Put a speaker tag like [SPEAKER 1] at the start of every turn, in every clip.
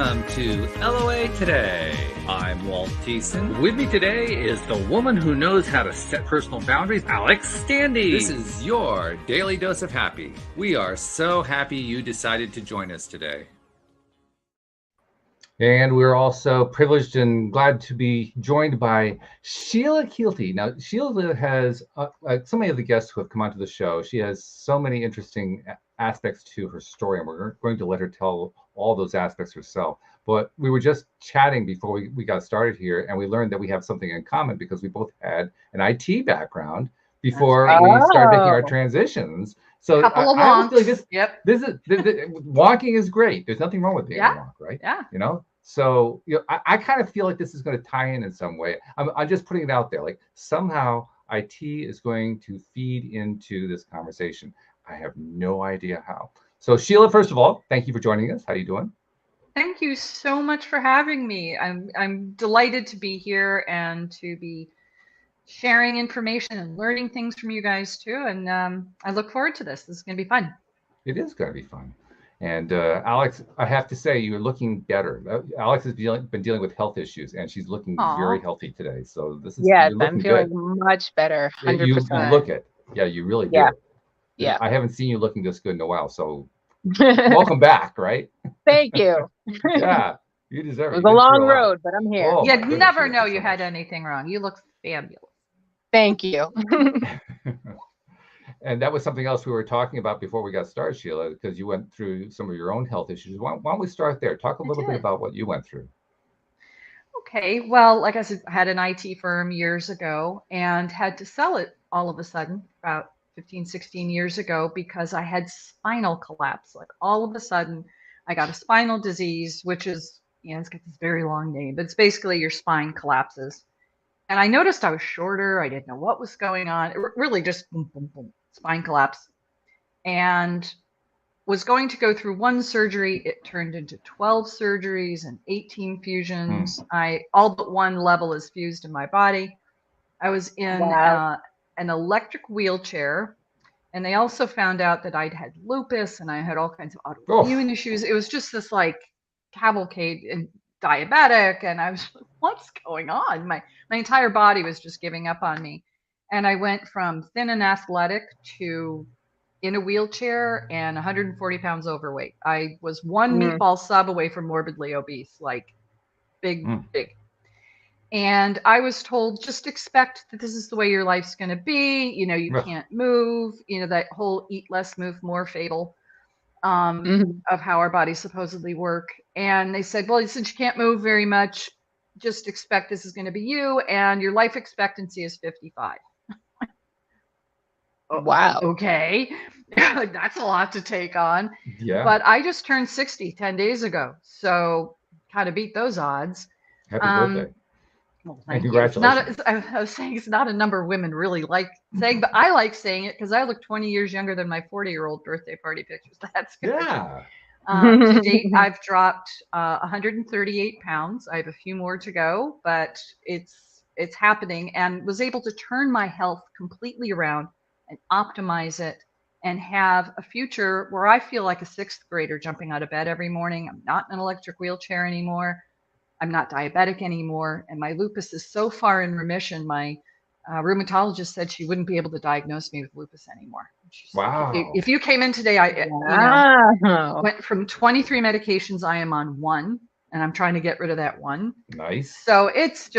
[SPEAKER 1] welcome to LOA Today. I'm Walt Thiessen. With me today is the woman who knows how to set personal boundaries, Alex Standy. This is your daily dose of happy. We are so happy you decided to join us today.
[SPEAKER 2] And we're also privileged and glad to be joined by Sheila Keilty. Now, Sheila has, like so many of the guests who have come onto the show, she has so many interesting aspects to her story, and we're going to let her tell all those aspects herself. But we were just chatting before we got started here, and we learned that we have something in common because we both had an IT background before we started making our transitions. So I was feeling this.
[SPEAKER 3] Yep.
[SPEAKER 2] This walking is great. There's nothing wrong with being a wonk, right?
[SPEAKER 3] Yeah.
[SPEAKER 2] You know. So I kind of feel like this is going to tie in some way. I'm just putting it out there. Like somehow IT is going to feed into this conversation. I have no idea how. So Sheila, first of all, thank you for joining us. How are you doing?
[SPEAKER 3] Thank you so much for having me. I'm delighted to be here and to be sharing information and learning things from you guys too. And I look forward to this. This is going to be fun.
[SPEAKER 2] It is going to be fun. And Alex, I have to say, you're looking better. Alex has been dealing with health issues, and she's looking very healthy today. So this is
[SPEAKER 4] I'm feeling much better. 100%.
[SPEAKER 2] You look it. Yeah, you really do.
[SPEAKER 4] Yeah.
[SPEAKER 2] I haven't seen you looking this good in a while. So welcome back, right?
[SPEAKER 4] Thank you.
[SPEAKER 2] Yeah, you deserve it.
[SPEAKER 4] It was a long road, but I'm here.
[SPEAKER 3] You'd never know you had anything wrong. You look fabulous.
[SPEAKER 4] Thank you.
[SPEAKER 2] And that was something else we were talking about before we got started, Sheila, because you went through some of your own health issues. Why don't we start there? Talk a little bit about what you went through.
[SPEAKER 3] Okay. Well, like I said, I had an IT firm years ago and had to sell it all of a sudden about 15, 16 years ago because I had spinal collapse. Like all of a sudden, I got a spinal disease, which is, it's got this very long name, but it's basically your spine collapses. And I noticed I was shorter. I didn't know what was going on. It really just boom, boom, boom, spine collapse. And was going to go through one surgery. It turned into 12 surgeries and 18 fusions. All but one level is fused in my body. I was in an electric wheelchair. And they also found out that I'd had lupus and I had all kinds of autoimmune issues. It was just this like cavalcade and diabetic. And I was like, what's going on? My entire body was just giving up on me. And I went from thin and athletic to in a wheelchair and 140 pounds overweight. I was one meatball sub away from morbidly obese, like big. And I was told, just expect that this is the way your life's going to be. You can't move, that whole eat less, move more fable of how our bodies supposedly work. And they said, well, since you can't move very much, just expect this is going to be you. And your life expectancy is 55.
[SPEAKER 4] Wow.
[SPEAKER 3] Okay. That's a lot to take on.
[SPEAKER 2] Yeah.
[SPEAKER 3] But I just turned 60 10 days ago. So kind of beat those odds.
[SPEAKER 2] Happy birthday.
[SPEAKER 3] Well,
[SPEAKER 2] and congratulations.
[SPEAKER 3] I was saying it's not a number of women really like saying, but I like saying it because I look 20 years younger than my 40-year-old birthday party pictures. That's good.
[SPEAKER 2] Yeah.
[SPEAKER 3] To date, I've dropped 138 pounds. I have a few more to go, but it's happening, and was able to turn my health completely around and optimize it and have a future where I feel like a sixth grader jumping out of bed every morning. I'm not in an electric wheelchair anymore. I'm not diabetic anymore. And my lupus is so far in remission. My rheumatologist said she wouldn't be able to diagnose me with lupus anymore.
[SPEAKER 2] Wow.
[SPEAKER 3] If you came in today, I went from 23 medications. I am on one, and I'm trying to get rid of that one.
[SPEAKER 2] Nice.
[SPEAKER 3] So it's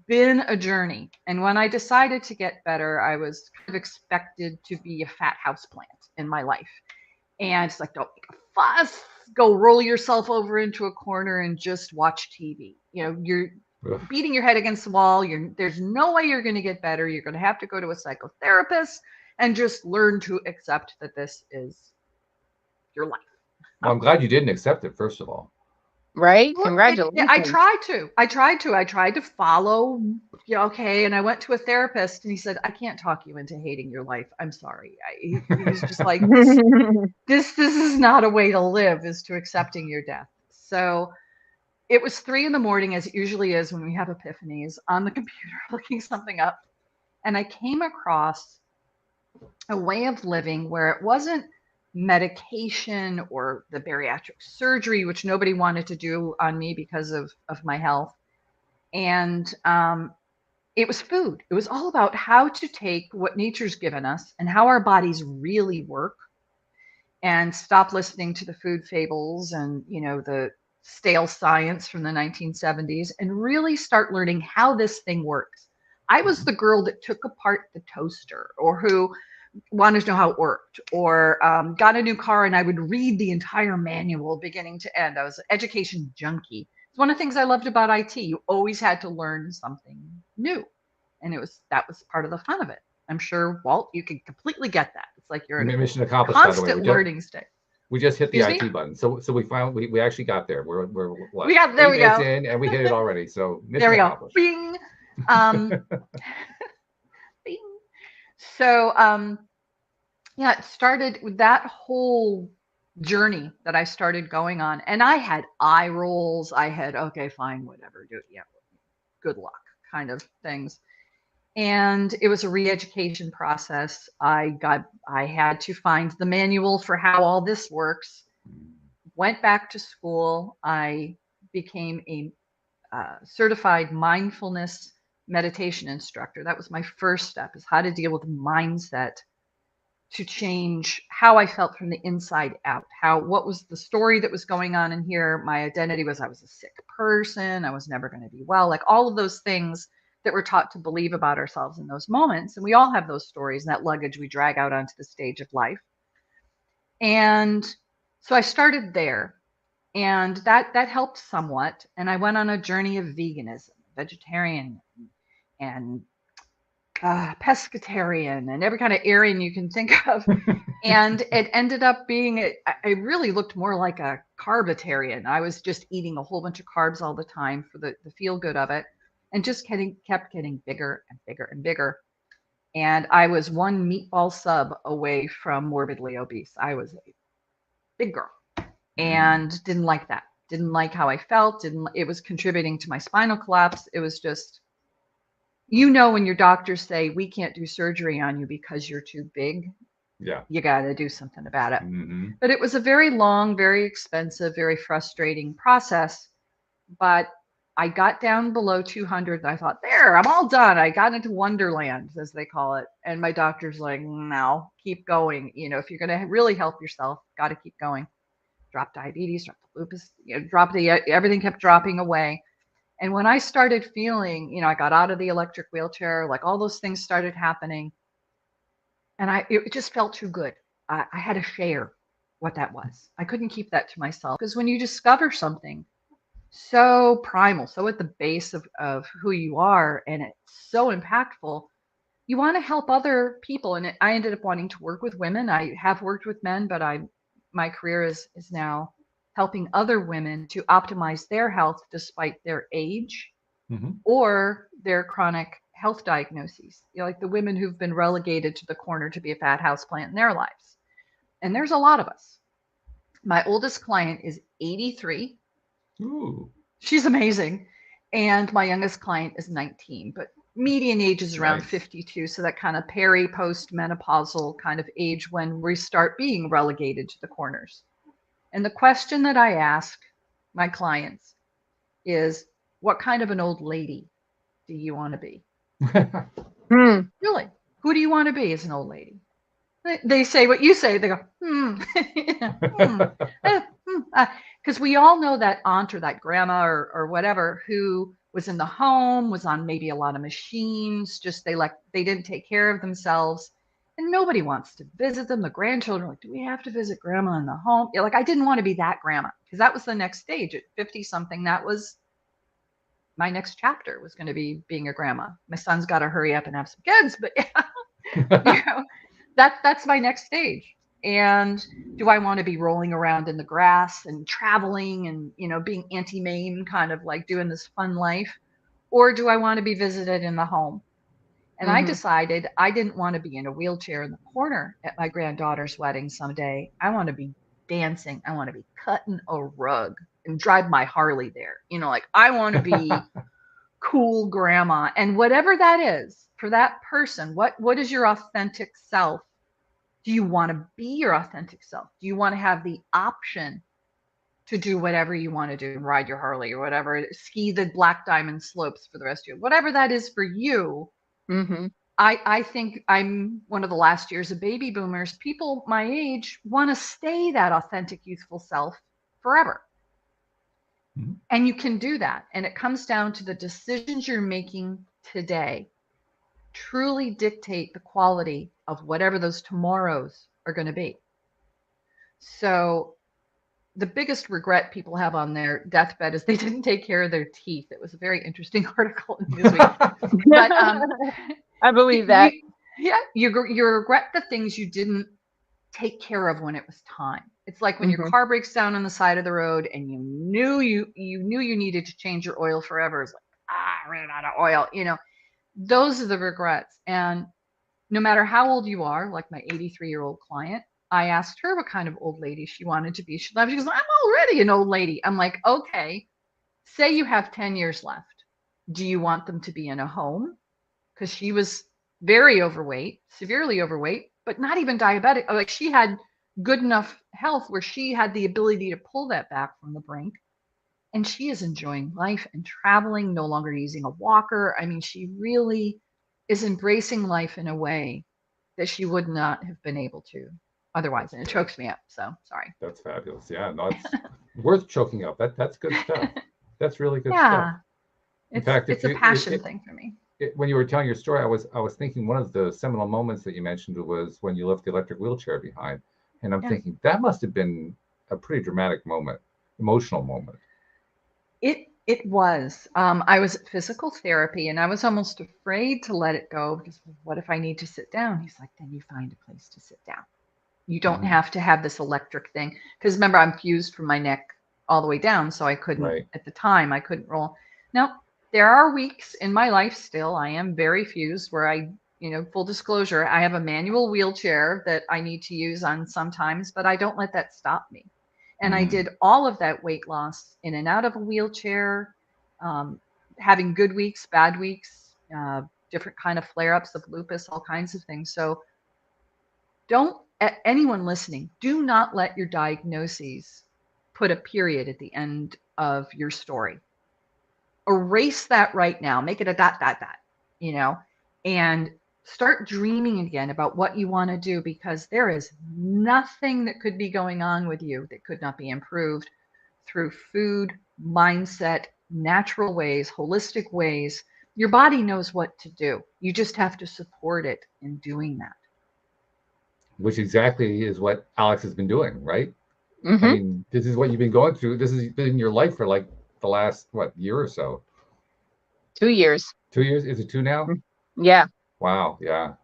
[SPEAKER 3] been a journey. And when I decided to get better, I was kind of expected to be a fat houseplant in my life. And it's like, don't make a fuss, go roll yourself over into a corner and just watch TV. You're beating your head against the wall. There's no way you're going to get better. You're going to have to go to a psychotherapist and just learn to accept that this is your life.
[SPEAKER 2] Well, I'm glad you didn't accept it, first of all.
[SPEAKER 4] Right? Congratulations.
[SPEAKER 3] I tried to follow. Okay. And I went to a therapist and he said, I can't talk you into hating your life. I'm sorry. He was just like, this is not a way to live, is to accepting your death. So it was 3 a.m, as it usually is when we have epiphanies, on the computer looking something up. And I came across a way of living where it wasn't medication or the bariatric surgery, which nobody wanted to do on me because of my health. And it was food. It was all about how to take what nature's given us and how our bodies really work, and stop listening to the food fables and, the stale science from the 1970s, and really start learning how this thing works. I was the girl that took apart the toaster, or who wanted to know how it worked, or got a new car and I would read the entire manual beginning to end. I was an education junkie. It's one of the things I loved about IT. You always had to learn something new. And that was part of the fun of it. I'm sure, Walt, you can completely get that. It's like you're in a
[SPEAKER 2] mission accomplished,
[SPEAKER 3] constant learning state.
[SPEAKER 2] We just hit the IT button. So we found we actually got there. We're what?
[SPEAKER 3] There we go.
[SPEAKER 2] In, and we hit it already. So
[SPEAKER 3] there we go. Bing. Bing. So it started with that whole journey that I started going on, and I had eye rolls. I had, okay, fine, whatever, do it. Yeah, good luck kind of things. And it was a re-education process. I had to find the manual for how all this works. Went back to school. I became a certified mindfulness meditation instructor. That was my first step, is how to deal with mindset to change how I felt from the inside out. What was the story that was going on in here? My identity was I was a sick person. I was never going to be well. Like all of those things that we're taught to believe about ourselves in those moments. And we all have those stories and that luggage we drag out onto the stage of life. And so I started there, and that helped somewhat. And I went on a journey of veganism, vegetarian, and pescatarian, and every kind of Aryan you can think of. And it ended up being, I really looked more like a carbitarian. I was just eating a whole bunch of carbs all the time for the feel good of it, and just kept getting bigger and bigger and bigger. And I was one meatball sub away from morbidly obese. I was a big girl and didn't like that. Didn't like how I felt. It was contributing to my spinal collapse. It was just, when your doctors say, we can't do surgery on you because you're too big.
[SPEAKER 2] Yeah.
[SPEAKER 3] You got to do something about it.
[SPEAKER 2] Mm-hmm.
[SPEAKER 3] But it was a very long, very expensive, very frustrating process. But I got down below 200 and I thought, there, I'm all done. I got into Wonderland, as they call it. And my doctor's like, no, keep going. If you're going to really help yourself, got to keep going. Drop diabetes, drop the lupus, everything kept dropping away. And when I started feeling, I got out of the electric wheelchair, like all those things started happening. And it just felt too good. I had to share what that was. I couldn't keep that to myself, because when you discover something so primal, so at the base of who you are, and it's so impactful, you want to help other people. And I ended up wanting to work with women. I have worked with men, but my career is now helping other women to optimize their health despite their age or their chronic health diagnoses. Like the women who've been relegated to the corner to be a fat houseplant in their lives. And there's a lot of us. My oldest client is 83.
[SPEAKER 2] Ooh.
[SPEAKER 3] She's amazing. And my youngest client is 19, but median age is around 52. So that kind of post-menopausal kind of age when we start being relegated to the corners. And the question that I ask my clients is, what kind of an old lady do you want to be? Really? Who do you want to be as an old lady? They say what you say. They go, because we all know that aunt or that grandma or whatever who was in the home, was on maybe a lot of machines, just they didn't take care of themselves, and nobody wants to visit them. The grandchildren are like, do we have to visit grandma in the home? Like, I didn't want to be that grandma, because that was the next stage at 50 something. That was my next chapter, was going to be being a grandma. My son's got to hurry up and have some kids, but that's my next stage. And do I want to be rolling around in the grass and traveling and, being Auntie Mame, kind of like doing this fun life? Or do I want to be visited in the home? And I decided I didn't want to be in a wheelchair in the corner at my granddaughter's wedding someday. I want to be dancing. I want to be cutting a rug and drive my Harley there. I want to be cool grandma. And whatever that is for that person, what is your authentic self? Do you want to be your authentic self? Do you want to have the option to do whatever you want to do, ride your Harley or whatever, ski the Black Diamond slopes for the rest of your, whatever that is for you?
[SPEAKER 4] Mm-hmm.
[SPEAKER 3] I think I'm one of the last years of baby boomers. People my age want to stay that authentic, youthful self forever. Mm-hmm. And you can do that. And it comes down to the decisions you're making today truly dictate the quality of whatever those tomorrows are going to be. So the biggest regret people have on their deathbed is they didn't take care of their teeth. It was a very interesting article in Newsweek. But
[SPEAKER 4] I believe that.
[SPEAKER 3] You regret the things you didn't take care of when it was time. It's like when your car breaks down on the side of the road and you knew you needed to change your oil forever. It's like, I ran out of oil. Those are the regrets. And no matter how old you are, like my 83-year-old client, I asked her what kind of old lady she wanted to be. She goes, I'm already an old lady. I'm like, okay, say you have 10 years left. Do you want them to be in a home? Because she was very overweight, severely overweight, but not even diabetic. Like, she had good enough health where she had the ability to pull that back from the brink. And she is enjoying life and traveling, no longer using a walker. I mean, she really is embracing life in a way that she would not have been able to otherwise. And it chokes me up. So sorry.
[SPEAKER 2] That's fabulous. Yeah, no, it's worth choking up. That's good stuff. That's really good stuff.
[SPEAKER 3] In fact, it's a passion thing for me.
[SPEAKER 2] When you were telling your story, I was thinking one of the seminal moments that you mentioned was when you left the electric wheelchair behind. And I'm thinking that must have been a pretty dramatic moment, emotional moment.
[SPEAKER 3] It was. I was at physical therapy and I was almost afraid to let it go because what if I need to sit down? He's like, then you find a place to sit down. You don't have to have this electric thing. Because remember, I'm fused from my neck all the way down. So I couldn't, at the time, I couldn't roll. Now, there are weeks in my life still, I am very fused where I, full disclosure, I have a manual wheelchair that I need to use on sometimes, but I don't let that stop me. And I did all of that weight loss in and out of a wheelchair, having good weeks, bad weeks, different kind of flare-ups of lupus, all kinds of things. So anyone listening, do not let your diagnoses put a period at the end of your story. Erase that right now. Make it a ... and start dreaming again about what you want to do, because there is nothing that could be going on with you that could not be improved through food, mindset, natural ways, holistic ways. Your body knows what to do. You just have to support it in doing that. Which exactly is what Alex has been doing, right? I mean, this is what you've been going through. This has been your life for like the last, year or so?
[SPEAKER 4] 2 years.
[SPEAKER 2] 2 years? Is it 2 now?
[SPEAKER 4] Yeah.
[SPEAKER 2] Wow. Yeah.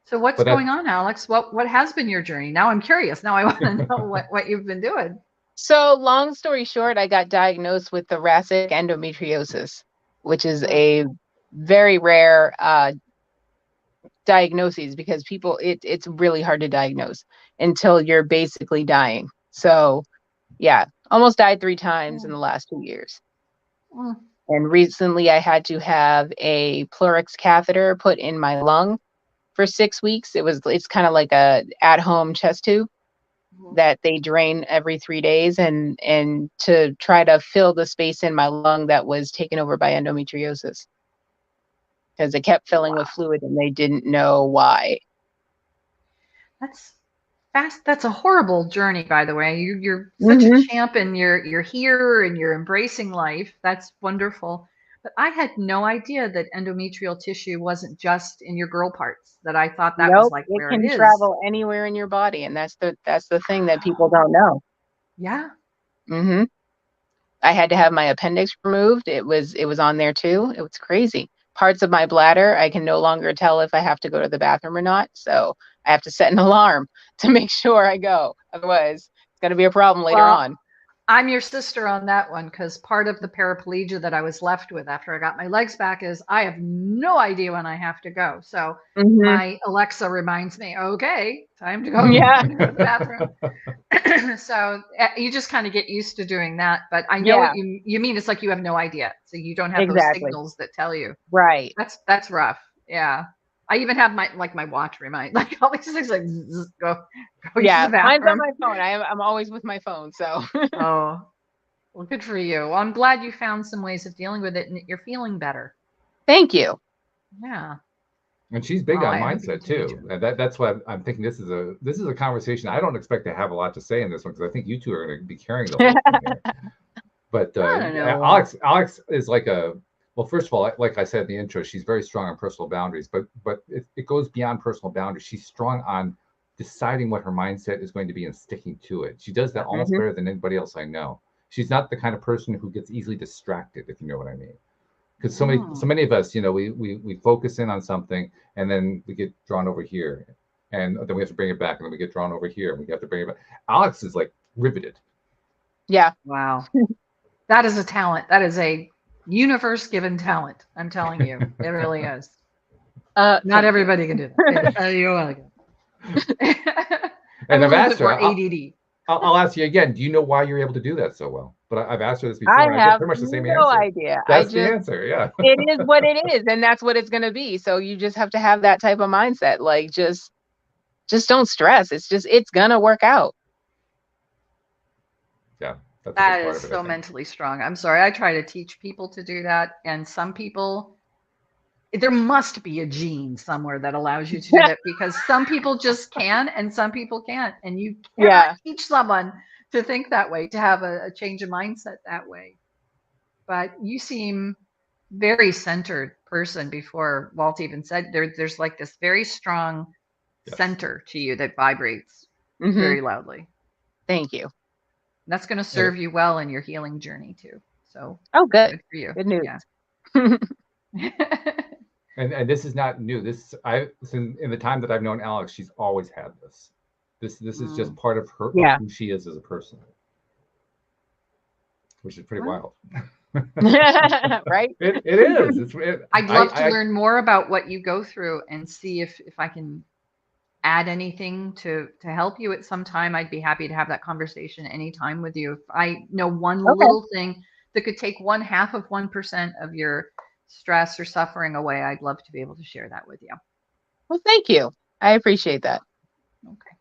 [SPEAKER 3] So what's going on, Alex? What has been your journey? Now I'm curious. Now I want to know what you've been doing.
[SPEAKER 4] So long story short, I got diagnosed with thoracic endometriosis, which is a very rare diagnosis because it's really hard to diagnose until you're basically dying. So yeah, almost died 3 times in the last 2 years. And recently I had to have a Pleurix catheter put in my lung for 6 weeks. It's kind of like a at-home chest tube that they drain every 3 days and to try to fill the space in my lung that was taken over by endometriosis. Because it kept filling with fluid and they didn't know why. That's fast. That's a horrible journey, by the way. You're such a champ, and you're here and you're embracing life. That's wonderful. But I had no idea that endometrial tissue wasn't just in your girl parts. That I thought that was like where it is. It can travel anywhere in your body, and that's the thing that people don't know. Yeah. I had to have my appendix removed. It was on there too. It was crazy. Parts of my bladder, I can no longer tell if I have to go to the bathroom or not. So I have to set an alarm to make sure I go. Otherwise, it's going to be a problem later on. I'm your sister on that one, because part of the paraplegia that I was left with after I got my legs back is I have no idea when I have to go. So my Alexa reminds me, okay, time to go, to the bathroom. So you just kind of get used to doing that. But I know what you mean. It's like you have no idea. So you don't have those signals that tell you. Right. That's rough. Yeah.
[SPEAKER 3] I even have my watch remind, like all these things, like go use
[SPEAKER 4] Yeah,
[SPEAKER 3] the
[SPEAKER 4] mine's on
[SPEAKER 3] bathroom.
[SPEAKER 4] my phone. I'm always with my phone. So
[SPEAKER 3] Oh, well, good for you. Well, I'm glad you found some ways of dealing with it and that you're feeling better.
[SPEAKER 4] thank you.
[SPEAKER 3] Yeah.
[SPEAKER 2] And she's big
[SPEAKER 3] Well,
[SPEAKER 2] on
[SPEAKER 3] I hope you
[SPEAKER 2] mindset
[SPEAKER 3] continue
[SPEAKER 2] too.
[SPEAKER 3] to.
[SPEAKER 2] And that's why I'm thinking this is a conversation. I don't expect to have a lot to say in this one because I think you two are going to be carrying the whole thing here. But
[SPEAKER 3] I don't know.
[SPEAKER 2] Alex is like well, first of all, like I said in the intro, she's very strong on personal boundaries, but it goes beyond personal boundaries. She's strong on deciding what her mindset is going to be and sticking to it. She does that almost better than anybody else I know. She's not the kind of person who gets easily distracted, if you know what I mean. Because so many of us, we focus in on something and then we get drawn over here, and then we have to bring it back, and then we get drawn over here, and we have to bring it back. Alex is like riveted.
[SPEAKER 4] Yeah.
[SPEAKER 3] Wow. That is a talent. That is a universe given talent. I'm telling you, it really is. Not everybody can do that. You're welcome.
[SPEAKER 2] And
[SPEAKER 3] I'm
[SPEAKER 2] I've
[SPEAKER 3] a little
[SPEAKER 2] asked
[SPEAKER 3] bit
[SPEAKER 2] her.
[SPEAKER 3] more ADD.
[SPEAKER 2] I'll ask you again. Do you know why you're able to do that so well? But I've asked her this before,
[SPEAKER 4] I
[SPEAKER 2] and I get
[SPEAKER 4] have
[SPEAKER 2] pretty much the same
[SPEAKER 4] no
[SPEAKER 2] answer.
[SPEAKER 4] idea.
[SPEAKER 2] That's the answer. Yeah.
[SPEAKER 4] It is what it is, and that's what it's going to be. So you just have to have that type of mindset. Like just don't stress. It's going to work out.
[SPEAKER 2] Yeah. That's
[SPEAKER 3] That
[SPEAKER 2] a big part
[SPEAKER 3] is
[SPEAKER 2] of it,
[SPEAKER 3] so mentally strong. I'm sorry. I try to teach people to do that, and some people, there must be a gene somewhere that allows you to do that because some people just can and some people can't, and you cannot teach someone to think that way, to have a change of mindset that way. But you seem very centered person. Before Walt even said there's like this very strong center to you that vibrates very loudly.
[SPEAKER 4] Thank you.
[SPEAKER 3] That's going to serve you well in your healing journey too. So
[SPEAKER 4] good
[SPEAKER 3] for you.
[SPEAKER 4] Good news.
[SPEAKER 3] Yeah.
[SPEAKER 2] And this is not new. In the time that I've known Alex, she's always had this. This is just part of her, of who she is as a person, which is pretty wild.
[SPEAKER 4] Right?
[SPEAKER 2] It is.
[SPEAKER 3] I'd love to learn more about what you go through and see if I can add anything to help you at some time. I'd be happy to have that conversation anytime with you. If I know one little thing that could take 0.5% of your stress or suffering away, I'd love to be able to share that with you.
[SPEAKER 4] Well, thank you. I appreciate that.
[SPEAKER 3] Okay.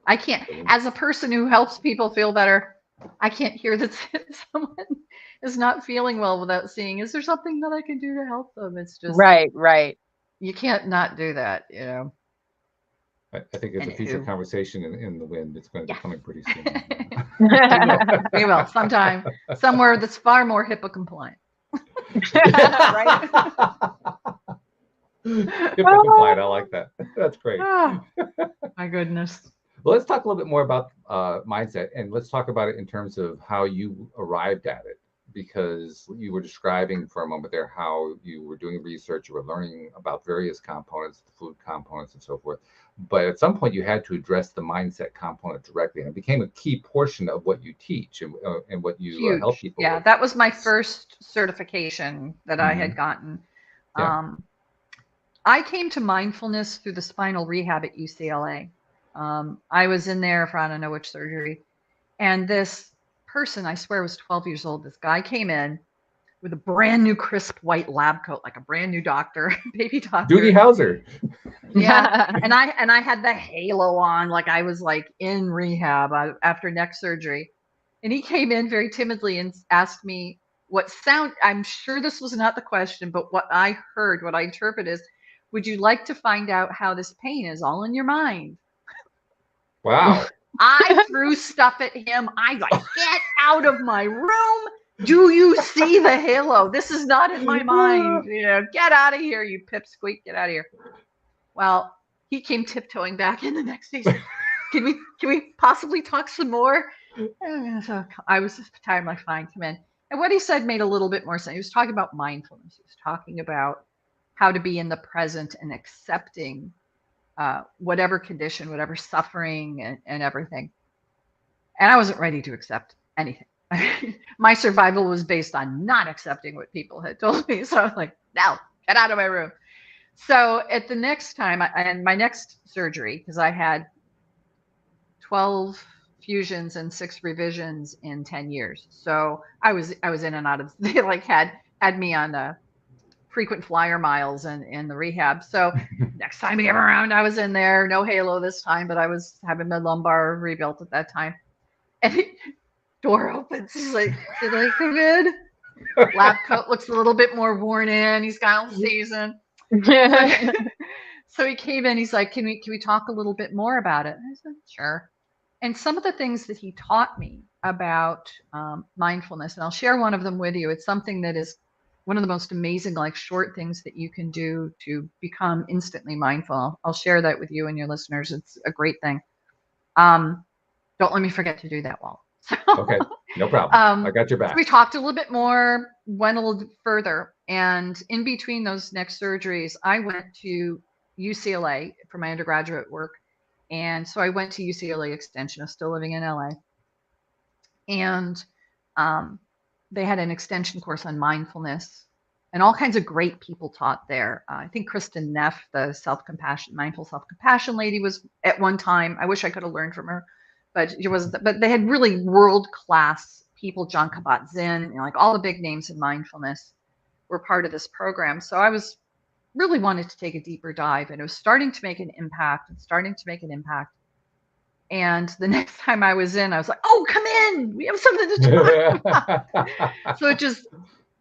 [SPEAKER 3] I can't, as a person who helps people feel better, I can't hear that someone is not feeling well without seeing, is there something that I can do to help them? It's just
[SPEAKER 4] right.
[SPEAKER 3] You can't not do that,
[SPEAKER 2] I think it's a future conversation in the wind. It's going to be coming pretty soon.
[SPEAKER 3] We will sometime, somewhere that's far more HIPAA compliant.
[SPEAKER 4] Right?
[SPEAKER 2] HIPAA compliant. I like that. That's great.
[SPEAKER 3] Oh, my goodness.
[SPEAKER 2] Well, let's talk a little bit more about mindset, and let's talk about it in terms of how you arrived at it, because you were describing for a moment there how you were doing research, you were learning about various components, the food components and so forth. But at some point you had to address the mindset component directly, and it became a key portion of what you teach and what you help people with.
[SPEAKER 3] That was my first certification that I had gotten. I came to mindfulness through the spinal rehab at UCLA. I was in there for I don't know which surgery. And this person, I swear was 12 years old. This guy came in with a brand new crisp white lab coat, like a brand new doctor, baby doctor.
[SPEAKER 2] Doogie Howser.
[SPEAKER 3] Yeah. and I had the halo on, like I was like in rehab after neck surgery. And he came in very timidly and asked me I'm sure this was not the question, but what I heard, what I interpret is, would you like to find out how this pain is all in your mind?
[SPEAKER 2] Wow.
[SPEAKER 3] I threw stuff at him. I like, get out of my room. Do you see the halo? This is not in my mind. Get out of here, you pipsqueak. Get out of here. Well, he came tiptoeing back in the next day. Can we possibly talk some more? So I was just tired. I'm like, fine, come in. And what he said made a little bit more sense. He was talking about mindfulness. He was talking about how to be in the present and accepting whatever condition, whatever suffering and everything. And I wasn't ready to accept anything. My survival was based on not accepting what people had told me. So I was like, no, get out of my room. So at the next time, and my next surgery, because I had 12 fusions and 6 revisions in 10 years. So I was in and out of, they like had me on frequent flyer miles in the rehab. So next time he came around, I was in there, no halo this time, but I was having my lumbar rebuilt at that time. And the door opens. He's like, "Did I come in?" Lab coat looks a little bit more worn in. He's got a season. So he came in. He's like, "Can we talk a little bit more about it?" And I said, "Sure." And some of the things that he taught me about mindfulness, and I'll share one of them with you. It's something that is one of the most amazing, like short things that you can do to become instantly mindful. I'll share that with you and your listeners. It's a great thing. Don't let me forget to do that, Walt.
[SPEAKER 2] Okay, no problem. I got your back.
[SPEAKER 3] So we talked a little bit more, went a little further, and in between those next surgeries, I went to UCLA for my undergraduate work. And so I went to UCLA Extension. I was still living in LA. And they had an extension course on mindfulness, and all kinds of great people taught there. I think Kristen Neff, the mindful self-compassion lady, was at one time. I wish I could have learned from her, but it was. But they had really world-class people. John Kabat-Zinn, like all the big names in mindfulness, were part of this program. So I was really wanted to take a deeper dive, and it was starting to make an impact. And the next time I was in, I was like, "Oh, come in. We have something to talk about." So it just,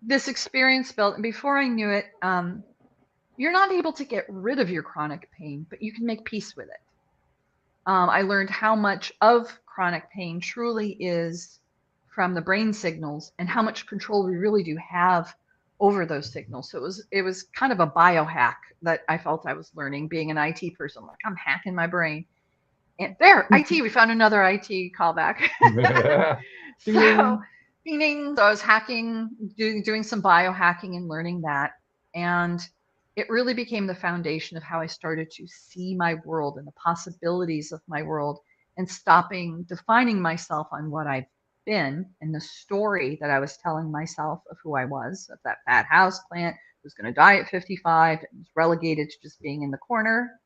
[SPEAKER 3] this experience built. And before I knew it, you're not able to get rid of your chronic pain, but you can make peace with it. I learned how much of chronic pain truly is from the brain signals and how much control we really do have over those signals. So it was kind of a biohack that I felt I was learning, being an IT person. Like, I'm hacking my brain. And there, IT, we found another IT callback. So I was hacking, doing some biohacking and learning that. And it really became the foundation of how I started to see my world and the possibilities of my world, and stopping defining myself on what I've been and the story that I was telling myself of who I was, of that fat houseplant who was going to die at 55 and was relegated to just being in the corner.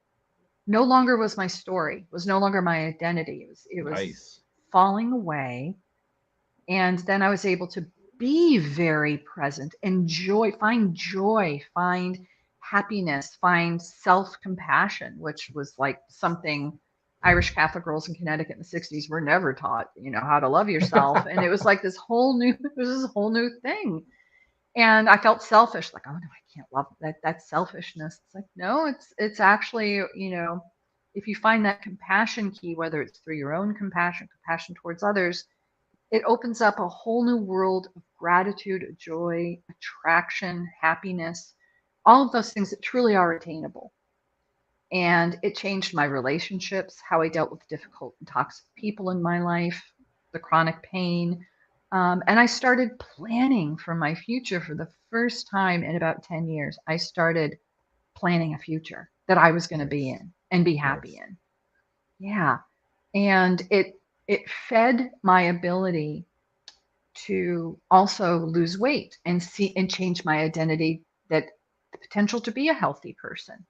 [SPEAKER 3] No longer was my story, was no longer my identity. It was nice. Falling away. And then I was able to be very present, find happiness, find self-compassion, which was like something Irish Catholic girls in Connecticut in the 60s were never taught, how to love yourself. And it was like this whole new thing. And I felt selfish, like, oh no, I can't love that. That's selfishness. It's like, no, it's actually, if you find that compassion key, whether it's through your own compassion towards others, it opens up a whole new world of gratitude, joy, attraction, happiness, all of those things that truly are attainable. And it changed my relationships, how I dealt with difficult and toxic people in my life, the chronic pain. And I started planning for my future for the first time in about 10 years. I started planning a future that I was going to be in and be happy in. Yeah. And it fed my ability to also lose weight and change my identity, that the potential to be a healthy person,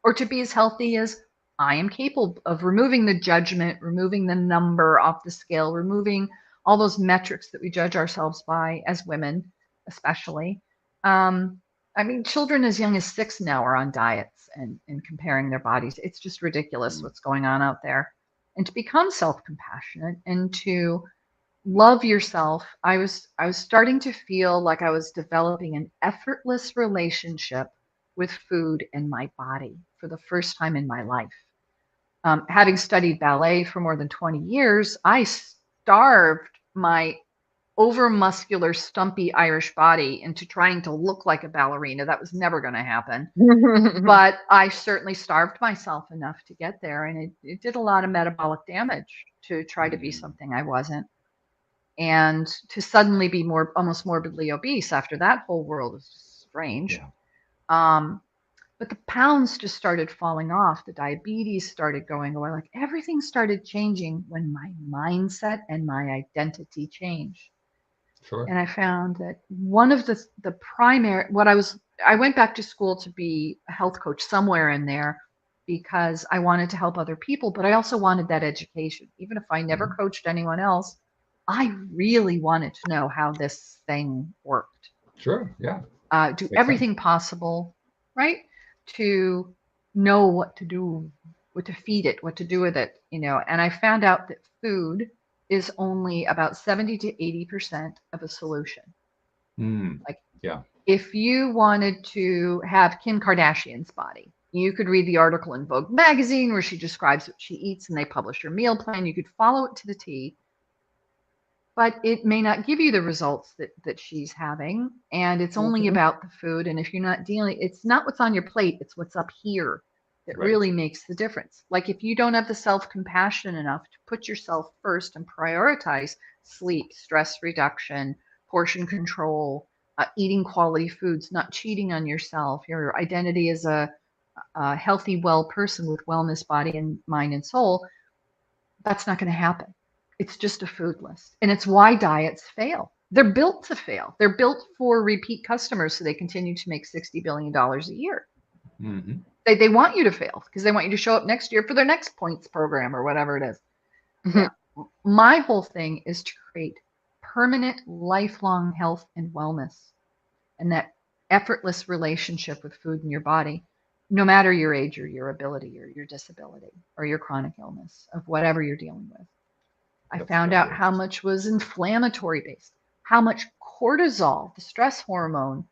[SPEAKER 3] or to be as healthy as I am capable of, removing the judgment, removing the number off the scale, removing all those metrics that we judge ourselves by as women, especially. Children as young as 6 now are on diets and comparing their bodies. It's just ridiculous what's going on out there. And to become self-compassionate and to love yourself, I was starting to feel like I was developing an effortless relationship with food and my body for the first time in my life. Having studied ballet for more than 20 years, I starved my over-muscular, stumpy Irish body into trying to look like a ballerina. That was never going to happen. But I certainly starved myself enough to get there. And it did a lot of metabolic damage to try to be something I wasn't. And to suddenly be almost morbidly obese after that whole world was just strange. Yeah. But the pounds just started falling off. The diabetes started going away. Like, everything started changing when my mindset and my identity changed. Sure. And I found that one of the primary, I went back to school to be a health coach somewhere in there, because I wanted to help other people, but I also wanted that education. Even if I never coached anyone else, I really wanted to know how this thing worked.
[SPEAKER 2] Sure. Yeah.
[SPEAKER 3] do
[SPEAKER 2] Makes
[SPEAKER 3] everything possible, right, to know what to do, what to feed it, what to do with it, And I found out that food is only about 70 to 80% of a solution. Like,
[SPEAKER 2] Yeah.
[SPEAKER 3] if you wanted to have Kim Kardashian's body, you could read the article in Vogue magazine where she describes what she eats and they publish her meal plan. You could follow it to the T, but it may not give you the results that she's having. And it's only about the food. And if you're not dealing, it's not what's on your plate, it's what's up here that really makes the difference. Like, if you don't have the self-compassion enough to put yourself first and prioritize sleep, stress reduction, portion control, eating quality foods, not cheating on yourself, your identity as a healthy, well person with wellness, body and mind and soul, that's not going to happen. It's just a food list. And it's why diets fail. They're built to fail. They're built for repeat customers so they continue to make $60 billion a year.
[SPEAKER 2] Mm-hmm.
[SPEAKER 3] They want you to fail because they want you to show up next year for their next points program or whatever it is. Yeah. My whole thing is to create permanent, lifelong health and wellness and that effortless relationship with food and your body, no matter your age or your ability or your disability or your chronic illness of whatever you're dealing with. I found out how much was inflammatory based, how much cortisol, the stress hormone,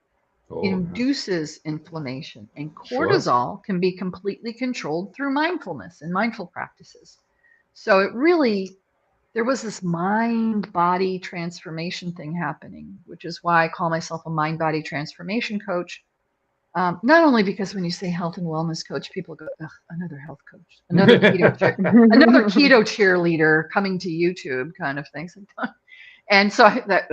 [SPEAKER 3] induces inflammation, and cortisol can be completely controlled through mindfulness and mindful practices. So it really, there was this mind-body transformation thing happening, which is why I call myself a mind-body transformation coach. Not only because when you say health and wellness coach, people go, ugh, another health coach, another another keto cheerleader coming to YouTube kind of thing. And so that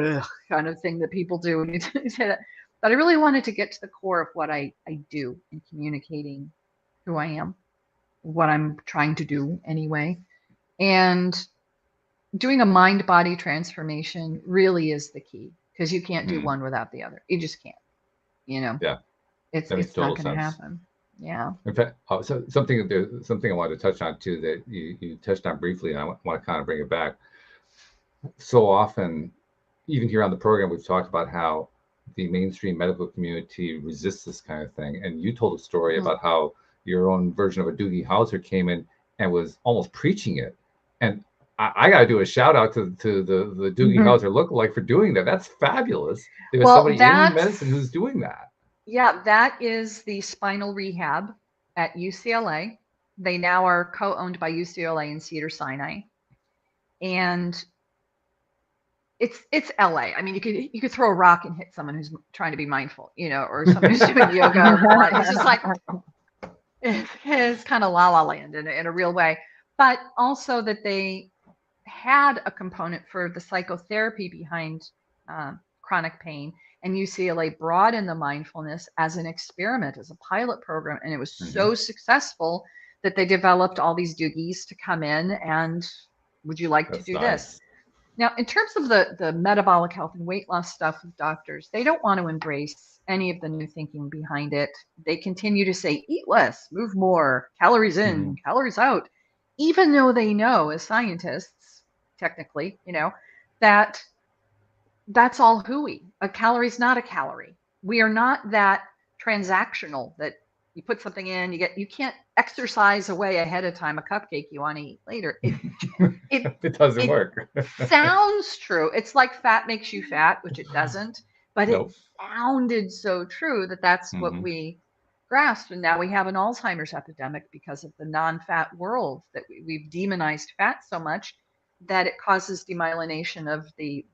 [SPEAKER 3] kind of thing that people do when you say that. But I really wanted to get to the core of what I do in communicating who I am, what I'm trying to do anyway. And doing a mind-body transformation really is the key, because you can't do one without the other. You just can't,
[SPEAKER 2] Yeah.
[SPEAKER 3] It's not going to happen. Yeah.
[SPEAKER 2] In fact, so something I wanted to touch on too that you touched on briefly, and I want to kind of bring it back. So often, even here on the program, we've talked about how the mainstream medical community resists this kind of thing. And you told a story about how your own version of a Doogie Howser came in and was almost preaching it. And I got to do a shout out to the Doogie Howser lookalike for doing that. That's fabulous. There's somebody in medicine who's doing that.
[SPEAKER 3] Yeah, that is the spinal rehab at UCLA. They now are co-owned by UCLA and Cedars-Sinai. And it's LA. I mean, you could throw a rock and hit someone who's trying to be mindful, or someone who's doing yoga or Pilates. It's just like, it's kind of la la land in a real way. But also that they had a component for the psychotherapy behind chronic pain, and UCLA brought in the mindfulness as an experiment, as a pilot program, and it was so successful that they developed all these doogies to come in and, would you like to do this? Now, in terms of the metabolic health and weight loss stuff with doctors, they don't want to embrace any of the new thinking behind it. They continue to say, eat less, move more, calories in, calories out, even though they know as scientists, technically, that that's all hooey. A calorie is not a calorie. We are not that transactional that you put something in, you can't exercise away ahead of time a cupcake you want to eat later.
[SPEAKER 2] It doesn't work.
[SPEAKER 3] Sounds true. It's like fat makes you fat, which it doesn't, but it sounded so true that that's what we grasped. And now we have an Alzheimer's epidemic because of the non-fat world, that we've demonized fat so much that it causes demyelination of the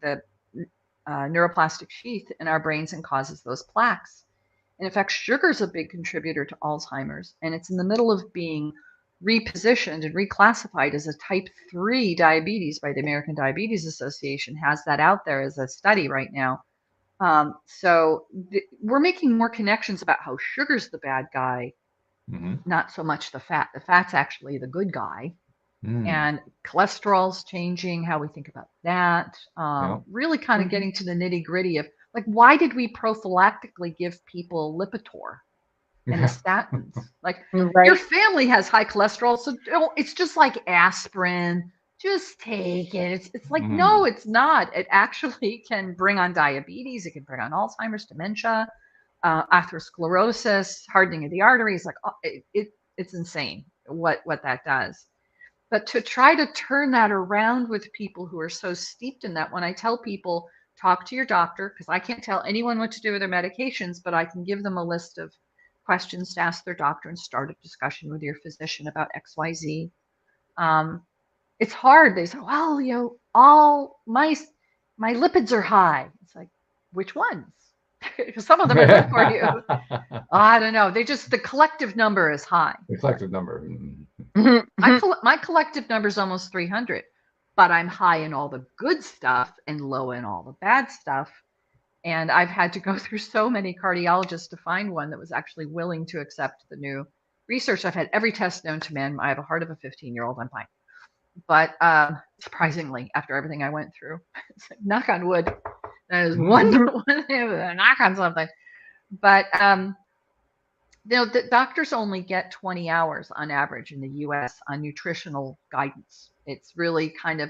[SPEAKER 3] neuroplastic sheath in our brains and causes those plaques. And in fact, sugar is a big contributor to Alzheimer's, and it's in the middle of being repositioned and reclassified as a type 3 diabetes by the American Diabetes Association. Has that out there as a study right now. So we're making more connections about how sugar's the bad guy, not so much the fat. The fat's actually the good guy. And cholesterol's changing, how we think about that. Really kind of getting to the nitty gritty of, like, why did we prophylactically give people Lipitor and the statins? Like, your family has high cholesterol, so it's just like aspirin. Just take it. It's like, no, it's not. It actually can bring on diabetes. It can bring on Alzheimer's, dementia. atherosclerosis, hardening of the arteries. Like it's insane what that does. But to try to turn that around with people who are so steeped in that, when I tell people, talk to your doctor, because I can't tell anyone what to do with their medications, but I can give them a list of questions to ask their doctor and start a discussion with your physician about XYZ. It's hard. They say, well, all my lipids are high. It's like, which ones? Because some of them are good for you. I don't know. The collective number is high.
[SPEAKER 2] The collective number.
[SPEAKER 3] My collective number is almost 300, but I'm high in all the good stuff and low in all the bad stuff. And I've had to go through so many cardiologists to find one that was actually willing to accept the new research. I've had every test known to man. I have a heart of a 15-year-old. I'm fine. But surprisingly, after everything I went through, it's like, knock on wood. That is one knock on something. But the doctors only get 20 hours on average in the US on nutritional guidance. It's really kind of,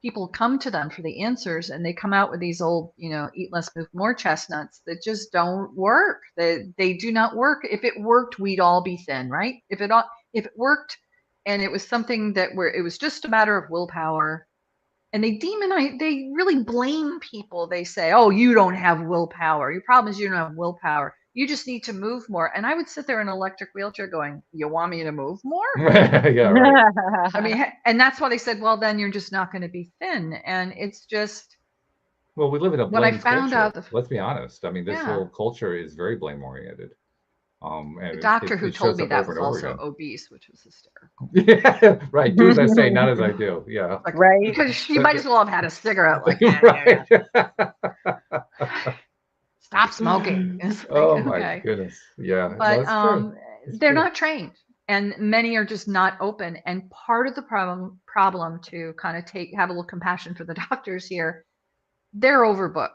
[SPEAKER 3] people come to them for the answers and they come out with these old, eat less, move more chestnuts that just don't work. They do not work. If it worked, we'd all be thin, right? If it worked and it was something where it was just a matter of willpower, and they really blame people. They say, oh, you don't have willpower. Your problem is you don't have willpower. You just need to move more. And I would sit there in an electric wheelchair going, you want me to move more?
[SPEAKER 2] Yeah, right.
[SPEAKER 3] I mean, and that's why they said, well, then you're just not going to be thin. And it's just.
[SPEAKER 2] Well, we live in a blame
[SPEAKER 3] when I found
[SPEAKER 2] culture.
[SPEAKER 3] out.
[SPEAKER 2] Let's be honest. I mean, this whole culture is very blame oriented.
[SPEAKER 3] And the doctor who told me that was also obese, which was hysterical.
[SPEAKER 2] Yeah, right. Do as I say, not as I do. Yeah.
[SPEAKER 3] Like, right. Because she might as well have had a cigarette like that.
[SPEAKER 2] Right.
[SPEAKER 3] Stop smoking.
[SPEAKER 2] Like, oh my goodness. Yeah.
[SPEAKER 3] But they're not trained. And many are just not open. And part of the problem to kind of have a little compassion for the doctors here, they're overbooked.